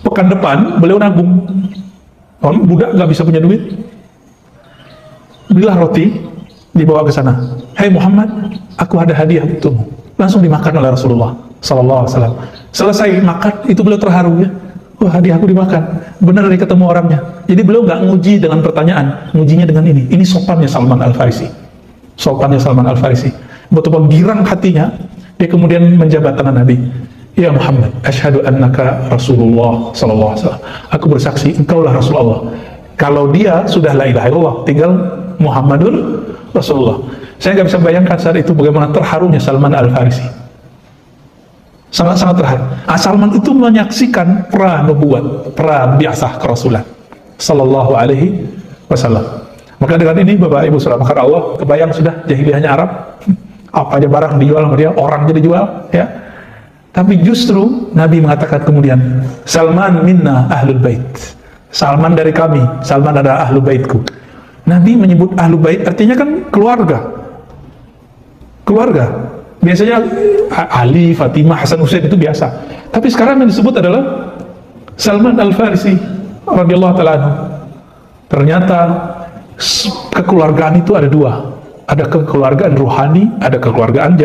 Pekan depan beliau nabung. Orang budak nggak bisa punya duit, belilah roti, dibawa ke sana. Hai Muhammad, aku ada hadiah untukmu. Langsung dimakan oleh Rasulullah Sallallahu Alaihi Wasallam. Selesai makan, itu beliau terharu ya. Wah, hadiah aku dimakan. Benar nih ketemu orangnya. Jadi beliau nggak nguji dengan pertanyaan, ngujinya dengan ini. Ini sopannya Salman Al-Farisi. Sopannya Salman Al-Farisi. Betapa girang hatinya, dia kemudian menjabat tangan Nabi. Ya Muhammad, asyhadu annaka Rasulullah Sallallahu Alaihi Wasallam. Aku bersaksi, engkaulah Rasulullah. Kalau dia sudah la ilaha illallah, tinggal Muhammadur Rasulullah. Saya nggak bisa bayangkan saat itu bagaimana terharunya Salman Al-Farisi. Sangat-sangat terharu. Salman itu menyaksikan pra-nubuwat, pra-bi'asah kerasulan Sallallahu Alaihi Wasallam. Maka dengan ini Bapak Ibu Saudara maka Allah, kebayang sudah jahiliyahnya Arab. Apa aja barang dijual sama dia, orang jadi jual ya. Tapi justru Nabi mengatakan kemudian, Salman minna ahlul bait. Salman dari kami, Salman adalah ahlul baitku. Nabi menyebut ahlul bait artinya kan keluarga. Keluarga. Biasanya Ali, Fatimah, Hasan, Husain itu biasa. Tapi sekarang yang disebut adalah Salman Al-Farisi radhiyallahu ta'ala anhu. Ternyata kekeluargaan itu ada dua. Ada kekeluargaan rohani, ada kekeluargaan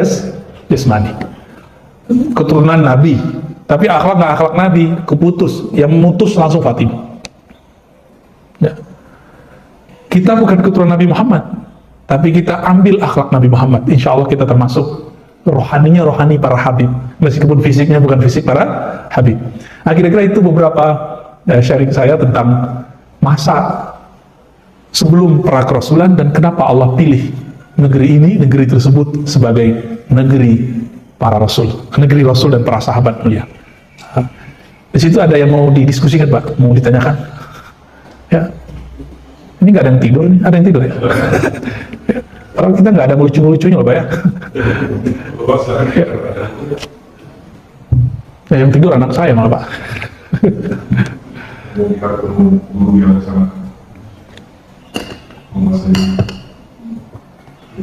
jasmani. Keturunan Nabi Tapi akhlak nggak akhlak Nabi, keputus. Yang memutus langsung Fatimah. Ya. Kita bukan keturunan Nabi Muhammad, tapi kita ambil akhlak Nabi Muhammad. Insya Allah kita termasuk rohaninya rohani para habib, meskipun fisiknya bukan fisik para habib. Nah, kira-kira itu beberapa sharing saya tentang masa sebelum para kerasulan dan kenapa Allah pilih negeri ini, negeri tersebut sebagai negeri para rasul, negeri rasul dan para sahabat mulia. Di situ ada yang mau didiskusikan, Pak? Mau ditanyakan? Ya. Ini nggak ada yang tidur nih, ada yang tidur ya? Ya. Orang kita nggak ada lucu-lucunya loh, Pak ya. Ya. Ya, yang tidur anak saya malah, Pak. Guru yang sangat menguasai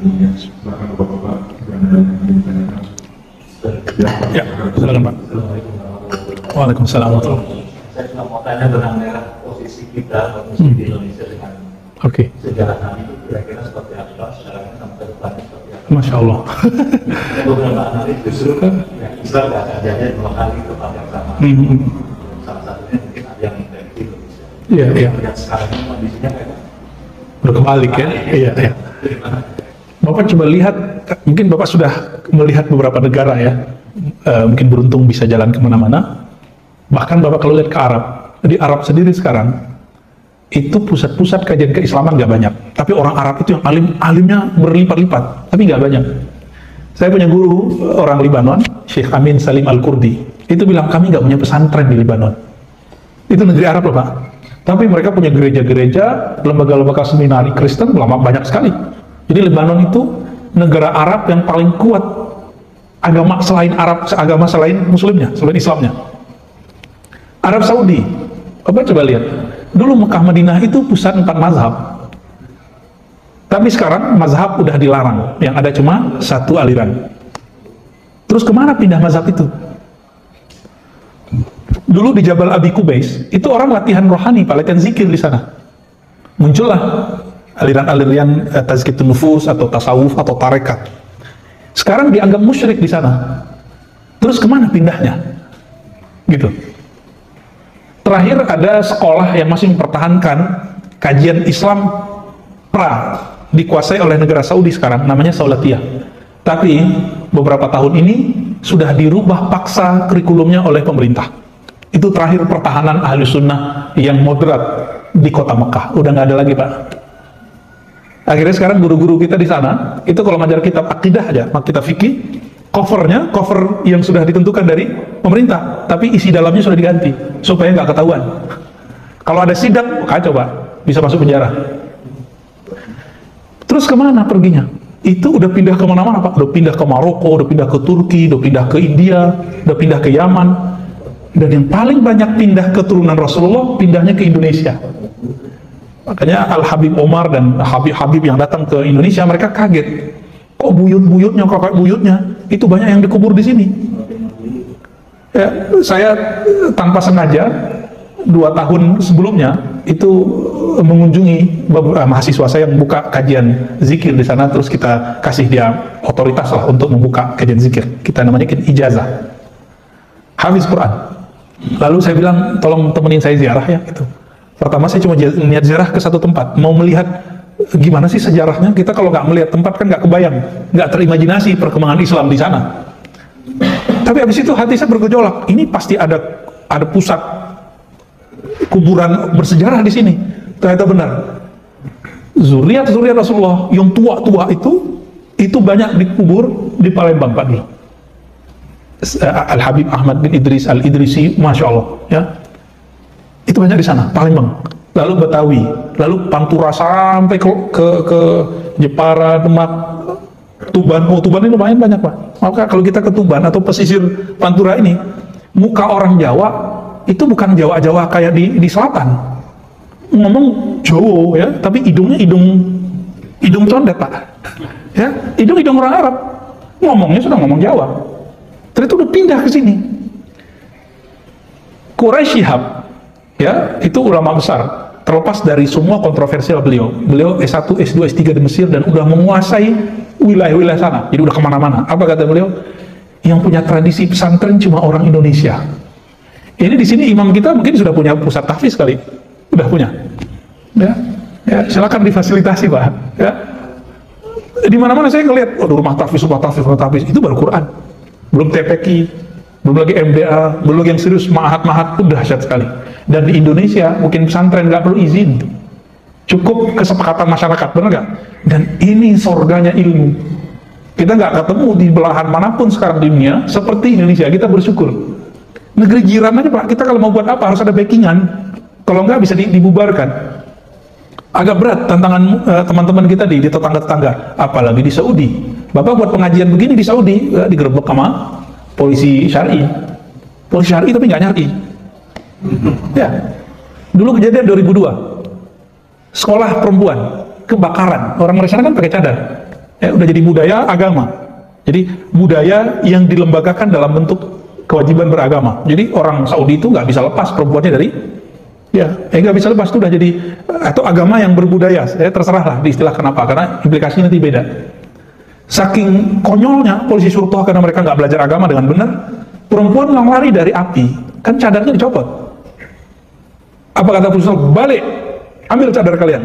ilmunya. Silakan Bapak-bapak, jika ada yang ingin ditanyakan. Ya, silakan Pak. Waalaikumsalam. Saya cuma mau tanya tentang daerah posisi kita, posisi di Indonesia dengan sejarah Nabi itu kira-kira seperti apa sekarang sampai ke depan seperti apa? Masya Allah. Beberapa Nabi justru Islam nggak akan jadi dua kali ke tempat yang sama. Salah satunya mungkin ada yang di Indonesia. Iya, iya. Yang sekarang ini kondisinya kayak Udah kebalik ya? Iya, iya. Bapak coba lihat, mungkin Bapak sudah melihat beberapa negara ya, mungkin beruntung bisa jalan kemana-mana. Bahkan Bapak kalau lihat ke Arab, di Arab sendiri sekarang, itu pusat-pusat kajian keislaman nggak banyak. Tapi orang Arab itu yang alimnya berlipat-lipat, tapi nggak banyak. Saya punya guru orang Libanon, Syekh Amin Salim Al-Kurdi, itu bilang kami nggak punya pesantren di Libanon. Itu negeri Arab loh Pak. Tapi mereka punya gereja-gereja, lembaga-lembaga seminari Kristen, banyak sekali. Jadi Lebanon itu negara Arab yang paling kuat agama selain Arab, agama selain Muslimnya, selain Islamnya. Arab Saudi, Bapak coba lihat, dulu Mekah Madinah itu pusat 4 mazhab. Tapi sekarang mazhab udah dilarang, yang ada cuma satu aliran. Terus kemana pindah mazhab itu? Dulu di Jabal Abi Qubais, itu orang latihan rohani, Pak, latihan zikir di sana. Muncullah aliran-aliran tazkiyatun nufus atau tasawuf atau tarekat. Sekarang dianggap musyrik di sana. Terus kemana pindahnya? Gitu. Terakhir ada sekolah yang masih mempertahankan kajian Islam pra, dikuasai oleh negara Saudi sekarang, namanya Saulatiyah. Tapi beberapa tahun ini sudah dirubah paksa kurikulumnya oleh pemerintah. Itu terakhir pertahanan ahli sunnah yang moderat di kota Mekah. Udah nggak ada lagi, Pak. Akhirnya sekarang guru-guru kita di sana, itu kalau ngajar kitab akidah aja, kitab fikih, cover yang sudah ditentukan dari pemerintah, tapi isi dalamnya sudah diganti, supaya nggak ketahuan. Kalau ada sidak, kacau Pak, bisa masuk penjara. Terus kemana perginya? Itu udah pindah kemana-mana Pak, udah pindah ke Maroko, udah pindah ke Turki, udah pindah ke India, udah pindah ke Yaman. Dan yang paling banyak pindah keturunan Rasulullah, pindahnya ke Indonesia. Makanya Al-Habib Omar dan Habib-Habib yang datang ke Indonesia, mereka kaget. Kok buyut-buyutnya, kakak buyutnya, itu banyak yang dikubur di sini. Ya, saya tanpa sengaja, 2 tahun sebelumnya, itu mengunjungi mahasiswa saya yang buka kajian zikir di sana, terus kita kasih dia otoritas lah untuk membuka kajian zikir. Kita namanya ijazah. Hafiz Quran. Lalu saya bilang, tolong temenin saya ziarah ya, gitu. Pertama saya cuma niat ziarah ke satu tempat, mau melihat gimana sih sejarahnya. Kita kalau nggak melihat tempat kan nggak kebayang, nggak terimajinasi perkembangan Islam di sana. Tapi habis itu hati saya bergejolak, ini pasti ada pusat kuburan bersejarah di sini. Ternyata benar. Zuriat Rasulullah yang tua-tua itu banyak dikubur di Palembang Pak dulu. Al-Habib Ahmad bin Idris Al-Idrisi, Masya Allah ya. Itu banyak di sana, Palembang, lalu Betawi, lalu Pantura sampai ke Jepara, Demak, Tuban. Oh, Tuban ini lumayan banyak Pak. Maka kalau kita ke Tuban atau pesisir Pantura ini, muka orang Jawa itu bukan Jawa-Jawa kayak di selatan, ngomong Jawa ya, tapi hidungnya hidung condet Pak ya, hidung orang Arab, ngomongnya sudah ngomong Jawa. Terus udah pindah ke sini. Quraisy Shihab ya, itu ulama besar, terlepas dari semua kontroversial beliau S1, S2, S3 di Mesir dan udah menguasai wilayah-wilayah sana, jadi udah kemana-mana. Apa kata beliau? yang punya tradisi pesantren cuma orang Indonesia. Ini di sini imam kita mungkin sudah punya pusat tahfiz kali, udah punya. Ya, silakan difasilitasi Pak. Ya. Di mana-mana saya ngelihat, rumah tahfiz, itu baru Quran, belum TPQ, belum lagi MDA, belum lagi yang serius mahat-mahat, itu dahsyat sekali. Dan di Indonesia mungkin pesantren nggak perlu izin, cukup kesepakatan masyarakat, benar nggak? Dan ini surganya ilmu. Kita nggak ketemu di belahan manapun sekarang di dunia seperti Indonesia. Kita bersyukur. Negeri jiran aja Pak, kita kalau mau buat apa harus ada backingan. Kalau nggak bisa dibubarkan. Agak berat tantangan teman-teman kita di tetangga-tetangga, apalagi di Saudi. Bapak buat pengajian begini di Saudi, digerebek sama polisi syari. Polisi syari tapi nggak nyari. Ya, dulu kejadian 2002, sekolah perempuan kebakaran. Orang Malaysia kan pakai cadar. Ya, udah jadi budaya agama. Jadi budaya yang dilembagakan dalam bentuk kewajiban beragama. Jadi orang Saudi itu nggak bisa lepas perempuannya dari nggak bisa lepas, itu udah jadi atau agama yang berbudaya. Terserah lah diistilah kenapa, karena implikasinya nanti beda. Saking konyolnya polisi surtoh karena mereka nggak belajar agama dengan benar, perempuan yang lari dari api, kan cadarnya dicopot. Apa kata polisi? Balik, ambil cadar kalian.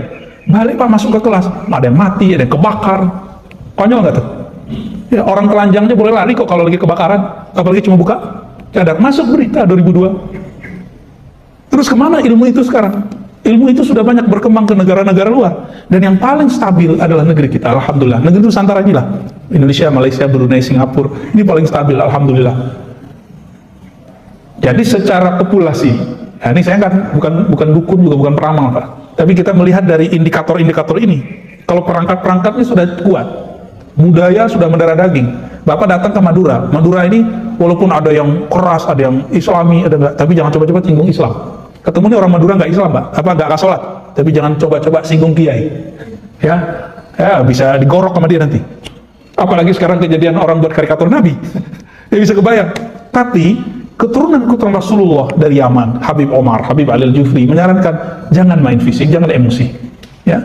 Balik Pak, masuk ke kelas, ada yang mati, ada yang kebakar. Konyol nggak tuh? Ya, orang telanjangnya boleh lari kok kalau lagi kebakaran, apalagi cuma buka cadar. Masuk berita 2002. Terus kemana ilmu itu sekarang? Ilmu itu sudah banyak berkembang ke negara-negara luar. Dan yang paling stabil adalah negeri kita, alhamdulillah. Negeri itu Nusantara ini lah. Indonesia, Malaysia, Brunei, Singapura. Ini paling stabil, alhamdulillah. Jadi secara populasi, nah ini saya kan bukan dukun juga bukan peramal Pak. Tapi kita melihat dari indikator-indikator ini. Kalau perangkat-perangkatnya sudah kuat, budaya sudah mendarah daging. Bapak datang ke Madura. Madura ini walaupun ada yang keras, ada yang Islami, ada enggak, tapi jangan coba-coba singgung Islam. Ketemu nih orang Madura nggak Islam Pak, nggak sholat, tapi jangan coba-coba singgung kiai. Ya, bisa digorok sama dia nanti. Apalagi sekarang kejadian orang buat karikatur Nabi, ya bisa kebayang. Tapi keturunan Rasulullah dari Yaman, Habib Omar, Habib Ali Al-Jufri menyarankan jangan main fisik, jangan emosi. Ya.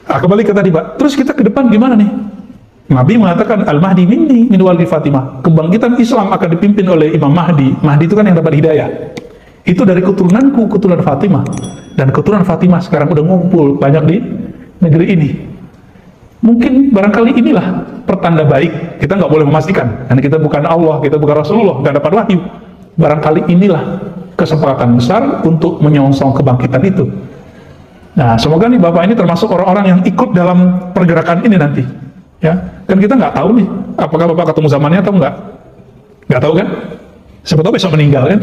Kembali ke tadi Pak. Terus kita ke depan gimana nih? Nabi mengatakan Al-Mahdi minni min waldi Fatimah. Kebangkitan Islam akan dipimpin oleh Imam Mahdi. Mahdi itu kan yang dapat hidayah. Itu dari keturunanku, keturunan Fatimah. Dan keturunan Fatimah sekarang udah ngumpul banyak di negeri ini. Mungkin barangkali inilah pertanda baik. Kita nggak boleh memastikan, karena kita bukan Allah, kita bukan Rasulullah, nggak dapat wahyu. Barangkali inilah kesempatan besar untuk menyongsong kebangkitan itu. Nah, semoga nih Bapak ini termasuk orang-orang yang ikut dalam pergerakan ini nanti. Ya, kan kita nggak tahu nih, apakah Bapak ketemu zamannya atau nggak? Nggak tahu kan? Siapa tahu besok meninggal kan?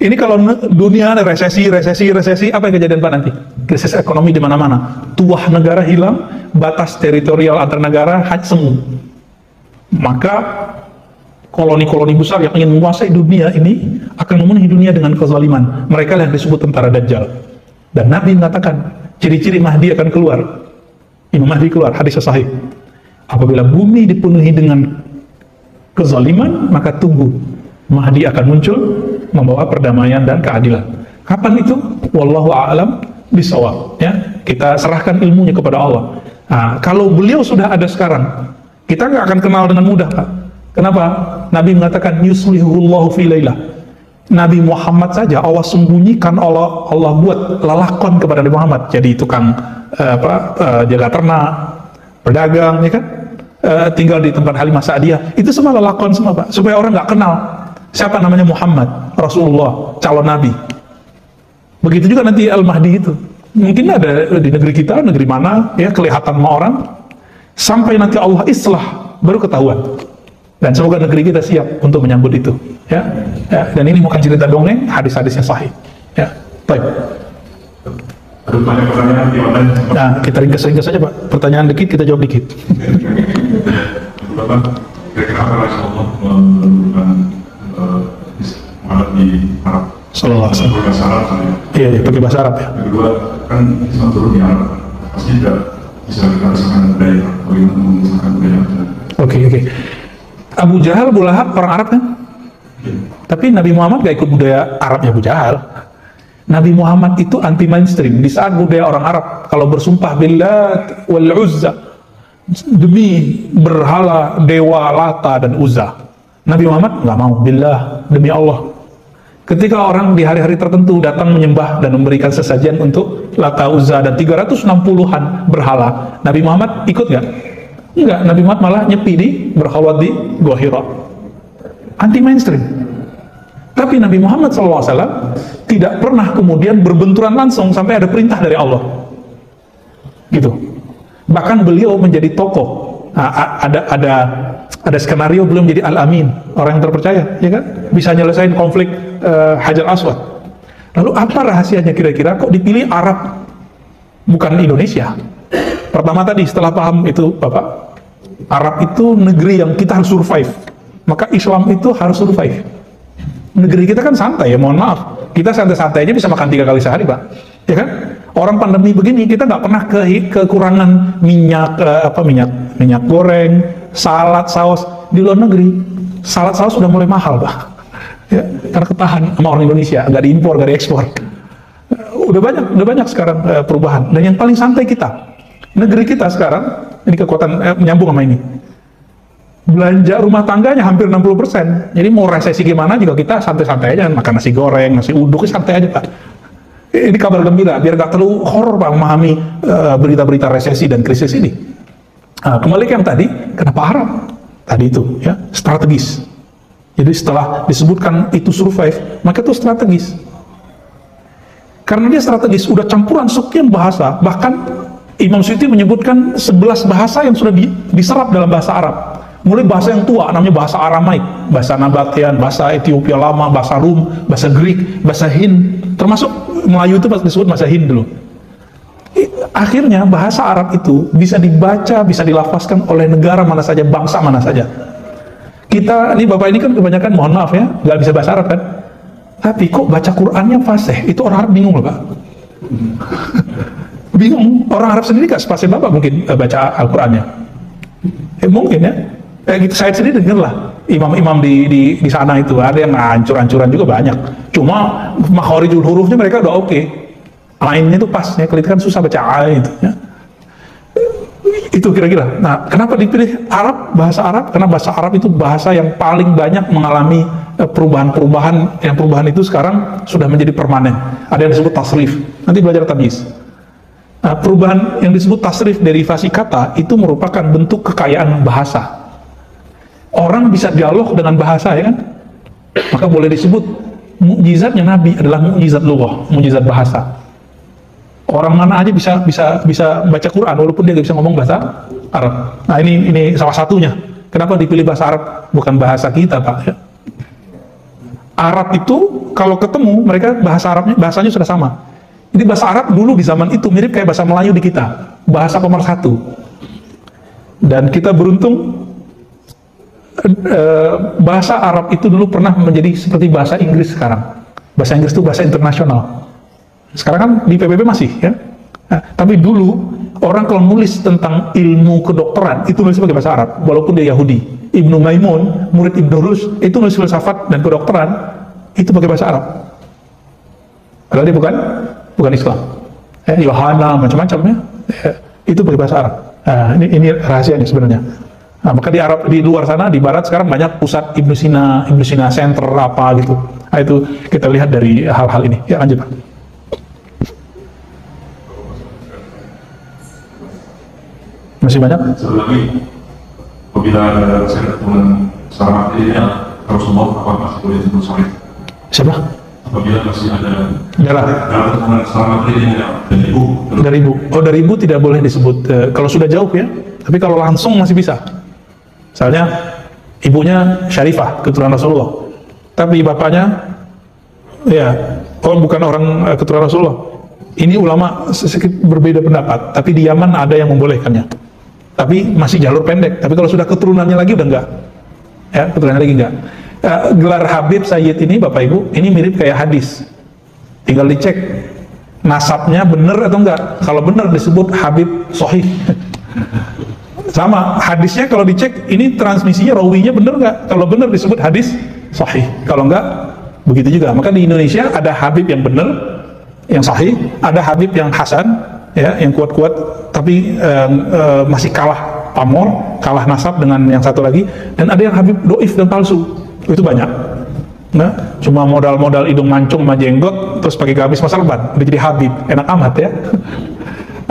Ini kalau dunia resesi, apa yang kejadian Pak nanti? Krisis ekonomi di mana-mana, tuah negara hilang, batas teritorial antar negara semu. Maka koloni-koloni besar yang ingin menguasai dunia ini akan memenuhi dunia dengan kezaliman. Mereka yang disebut tentara Dajjal. Dan Nabi mengatakan ciri-ciri Mahdi akan keluar. Imam Mahdi keluar, hadis sahih. Apabila bumi dipenuhi dengan kezaliman, maka tunggu Mahdi akan muncul membawa perdamaian dan keadilan. Kapan itu? Wallahu a'lam bishawab. Ya, kita serahkan ilmunya kepada Allah. Nah, kalau beliau sudah ada sekarang, kita nggak akan kenal dengan mudah, Pak. Kenapa? Nabi mengatakan yuslihullahu fi lailah. Nabi Muhammad saja Allah sembunyikan, Allah buat lalakon kepada Nabi Muhammad. Jadi tukang jaga ternak, pedagang, ya kan? Tinggal di tempat Halimah Sa'diyah. Itu semua lalakon semua, Pak, supaya orang nggak kenal siapa namanya Muhammad, Rasulullah, calon Nabi. Begitu juga nanti Al-Mahdi itu. Mungkin ada di negeri kita, negeri mana, ya kelihatan sama orang, sampai nanti Allah islah, baru ketahuan. Dan semoga negeri kita siap untuk menyambut itu. Ya, dan ini bukan cerita dongeng, hadis-hadisnya sahih. Ya, baik. Ada banyak pertanyaan di online. Nah, kita ringkas-ringkas saja, Pak. Pertanyaan dikit, kita jawab dikit. Bapak, kira-kira apa Rasulullah menentukan Muhammad di Arab? Sallallahu alaihi wasallam. Bahasa Arab saya. Iya, pakai bahasa Arab ya. Yang kedua, kan Islam turun di Arab. Pasti tidak bisa kita rasakan budaya. Bagaimana mengisahkan budaya? Oke. Abu Jahal, Abu Lahab, orang Arab kan? Tapi Nabi Muhammad gak ikut budaya Arabnya Abu Jahal. Nabi Muhammad itu anti mainstream. Di saat budaya orang Arab, kalau bersumpah billah wal uzza, demi berhala dewa Lata dan Uzza. Nabi Muhammad nggak mau, billah, demi Allah. Ketika orang di hari-hari tertentu datang menyembah dan memberikan sesajian untuk Lata, Uzza dan 360-an berhala, Nabi Muhammad ikut nggak? Enggak, Nabi Muhammad malah nyepi di berkhawat di Gua Hira. Anti mainstream. Tapi Nabi Muhammad SAW tidak pernah kemudian berbenturan langsung sampai ada perintah dari Allah. Gitu. Bahkan beliau menjadi tokoh. Nah, ada skenario belum jadi Al-Amin, orang yang terpercaya, ya kan? Bisa nyelesain konflik Hajar Aswad. Lalu apa rahasianya kira-kira kok dipilih Arab bukan Indonesia? Pertama tadi setelah paham itu Bapak, Arab itu negeri yang kita harus survive. Maka Islam itu harus survive. Negeri kita kan santai ya, mohon maaf. Kita santai-santai aja bisa makan 3 kali sehari, Pak. Ya kan? Orang pandemi begini kita nggak pernah kekurangan minyak minyak goreng, salad, saus. Di luar negeri salad saus sudah mulai mahal, Pak. Ya, karena ketahan sama orang Indonesia, nggak diimpor, nggak diekspor. Udah banyak sekarang perubahan. Dan yang paling santai kita, negeri kita sekarang ini kekuatan menyambung sama ini. Belanja rumah tangganya hampir 60%. Jadi mau resesi gimana juga kita santai-santai aja, makan nasi goreng, nasi uduk, santai aja, Pak. Ini kabar gembira, biar gak terlalu horor, Pak, memahami berita-berita resesi dan krisis ini. Nah, kembali ke yang tadi, kenapa Arab? Tadi itu, ya, strategis. Jadi setelah disebutkan itu survive, maka itu strategis. Karena dia strategis, udah campuran sekian bahasa, bahkan Imam Suyuti menyebutkan 11 bahasa yang sudah diserap dalam bahasa Arab. Mulai bahasa yang tua, namanya bahasa Aramaik, bahasa Nabatian, bahasa Ethiopia lama, bahasa Rum, bahasa Greek, bahasa Hind, termasuk Melayu itu disebut bahasa Hind dulu. Akhirnya bahasa Arab itu bisa dibaca, bisa dilafazkan oleh negara mana saja, bangsa mana saja. Kita, ini Bapak ini kan kebanyakan, mohon maaf ya, nggak bisa bahasa Arab kan? Tapi kok baca Qurannya fasih, itu orang Arab bingung loh, Pak. Bingung, orang Arab sendiri nggak sepasih Bapak mungkin baca Al-Qurannya. Mungkin ya. Gitu, saya sendiri dengar lah imam-imam di sana itu ada yang hancur-hancuran juga banyak. Cuma makhorijul hurufnya mereka udah oke. Ainnya itu pas ya, kelihatan susah baca ain itu ya. Itu kira-kira. Nah, kenapa dipilih Arab, bahasa Arab? Karena bahasa Arab itu bahasa yang paling banyak mengalami perubahan-perubahan, yang perubahan itu sekarang sudah menjadi permanen. Ada yang disebut tasrif. Nanti belajar tamyiz. Nah, perubahan yang disebut tasrif, derivasi kata, itu merupakan bentuk kekayaan bahasa. Orang bisa dialog dengan bahasa, ya kan? Maka boleh disebut mukjizatnya Nabi adalah mukjizat lughah, mukjizat bahasa. Orang mana aja bisa baca Quran walaupun dia nggak bisa ngomong bahasa Arab. Nah, ini salah satunya. Kenapa dipilih bahasa Arab bukan bahasa kita, Pak? Ya? Arab itu kalau ketemu mereka bahasanya sudah sama. Jadi bahasa Arab dulu di zaman itu mirip kayak bahasa Melayu di kita, bahasa pemersatu. Dan kita beruntung bahasa Arab itu dulu pernah menjadi seperti bahasa Inggris sekarang. Bahasa Inggris itu bahasa internasional. Sekarang kan di PBB masih ya. Nah, tapi dulu orang kalau nulis tentang ilmu kedokteran itu nulis pakai bahasa Arab, walaupun dia Yahudi. Ibnu Maimun, murid Ibnu Rus, itu nulis filsafat dan kedokteran itu pakai bahasa Arab. Padahal dia bukan Islam. Yohana macam-macam ya. Itu pakai bahasa Arab. Nah, ini rahasianya sebenarnya. Nah, maka di Arab, di luar sana, di Barat sekarang banyak pusat Ibnu Sina Center apa gitu. Nah, itu kita lihat dari hal-hal ini. Ya, lanjut Pak. Masih banyak? Satu lagi, apabila saya ketemu sama materinya Rasulullah, apa masih boleh disebut sahih? Siapa? Apabila masih ada darah sama materinya dari ibu. Oh, dari ibu tidak boleh disebut kalau sudah jauh ya. Tapi kalau langsung masih bisa. Misalnya ibunya Syarifah, keturunan Rasulullah. Tapi bapaknya bukan orang keturunan Rasulullah. Ini ulama sedikit berbeda pendapat, tapi di Yaman ada yang membolehkannya. Tapi masih jalur pendek. Tapi kalau sudah keturunannya lagi udah enggak. Ya, keturunannya lagi enggak. Gelar Habib Sayyid ini Bapak Ibu, ini mirip kayak hadis. Tinggal dicek nasabnya benar atau enggak. Kalau benar disebut Habib Sahih. Sama hadisnya kalau dicek ini transmisinya rawinya benar nggak? Kalau benar disebut hadis sahih. Kalau enggak begitu juga. Maka di Indonesia ada Habib yang benar, yang sahih, ada Habib yang hasan, ya, yang kuat-kuat, tapi masih kalah pamor, kalah nasab dengan yang satu lagi, dan ada yang Habib doif dan palsu, itu banyak. Nah, cuma modal-modal hidung mancung sama jenggot, terus pakai gamis masa lebat, udah jadi Habib, enak amat ya.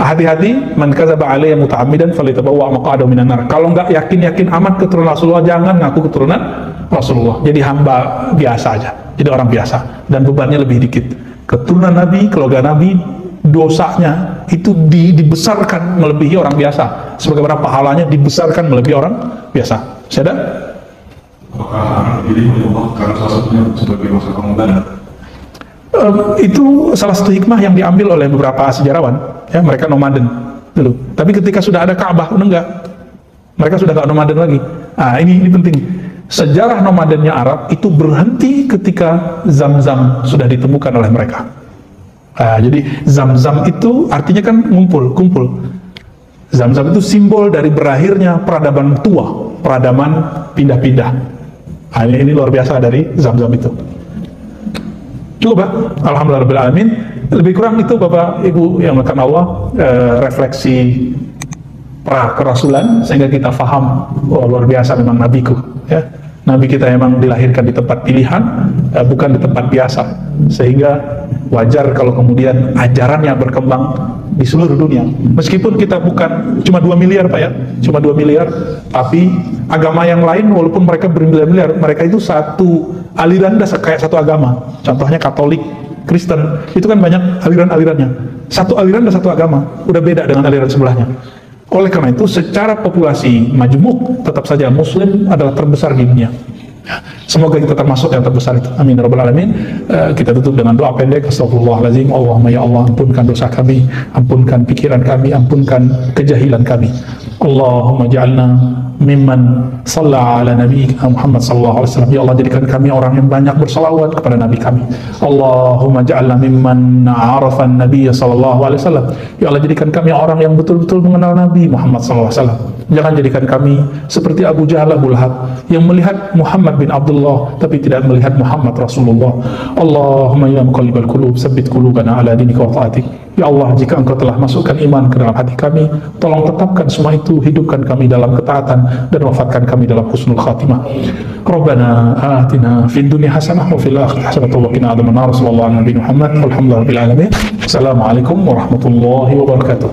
Hati-hati, man kadzaba alayya muta'ammidan falyatabawwa maq'adahu minan nar. Kalau nggak yakin-yakin amat keturunan Rasulullah, jangan ngaku keturunan Rasulullah. Jadi hamba biasa aja, jadi orang biasa, dan bebannya lebih dikit. Keturunan Nabi, keluarga Nabi, dosanya itu dibesarkan melebihi orang biasa. Sebagaimana pahalanya dibesarkan melebihi orang biasa. Saya apakah anak dipilih oleh Allah karena salah satunya sebagai masa Ramadan? Itu salah satu hikmah yang diambil oleh beberapa sejarawan, ya, mereka nomaden dulu. Tapi ketika sudah ada Ka'bah, udah enggak, mereka sudah enggak nomaden lagi. Nah, ini penting. Sejarah nomadennya Arab itu berhenti ketika Zam-Zam sudah ditemukan oleh mereka. Nah, jadi Zam-Zam itu artinya kan kumpul. Zam-Zam itu simbol dari berakhirnya peradaban tua, peradaban pindah-pindah. Nah, ini luar biasa dari Zam-Zam itu. Cukup, Pak. Alhamdulillahirrahmanirrahim. Lebih kurang itu Bapak Ibu yang melakukan Allah, refleksi pra kerasulan sehingga kita faham, oh, luar biasa memang nabiku, ya. Nabi kita memang dilahirkan di tempat pilihan, bukan di tempat biasa, sehingga wajar kalau kemudian ajarannya berkembang di seluruh dunia. Meskipun kita bukan cuma 2 miliar, Pak, ya, cuma 2 miliar, tapi agama yang lain walaupun mereka bermiliar-miliar, mereka itu satu aliran, kayak satu agama. Contohnya Katolik, Kristen, itu kan banyak aliran-alirannya. Satu aliran dan satu agama, udah beda dengan aliran sebelahnya. Oleh karena itu, secara populasi majmuk, tetap saja Muslim adalah terbesar di dunia. Semoga kita termasuk yang terbesar itu. Amin ya rabbal alamin. Kita tutup dengan doa pendek. Astagfirullahaladzim. Allahumma ya Allah, ampunkan dosa kami, ampunkan pikiran kami, ampunkan kejahilan kami. Allahumma ja'alna mimman shalla ala nabiyyika Muhammad sallallahu alaihi wasallam. Ya Allah, jadikan kami orang yang banyak bersalawat kepada nabi kami. Allahumma ja'alna mimman arafa an-nabiy sallallahu alaihi wasallam. Ya Allah, jadikan kami orang yang betul-betul mengenal Nabi Muhammad sallallahu alaihi wasallam. Jangan jadikan kami seperti Abu Jahal, Abu Lahab, yang melihat Muhammad bin Abdullah tapi tidak melihat Muhammad Rasulullah. Allahumma ya muqallibal qulub, tsabbit qulubana ala dinika wa ta'atik. Ya Allah, jika Engkau telah masukkan iman ke dalam hati kami, tolong tetapkan semua itu, hidupkan kami dalam ketaatan dan wafatkan kami dalam husnul khatimah. Rabbana atina fid dunya hasanah wa fil akhirati hasanah wa qina adzabannar. Sallallahu alaihi Muhammad walhamdulillahi rabbil alamin. Assalamualaikum warahmatullahi wabarakatuh.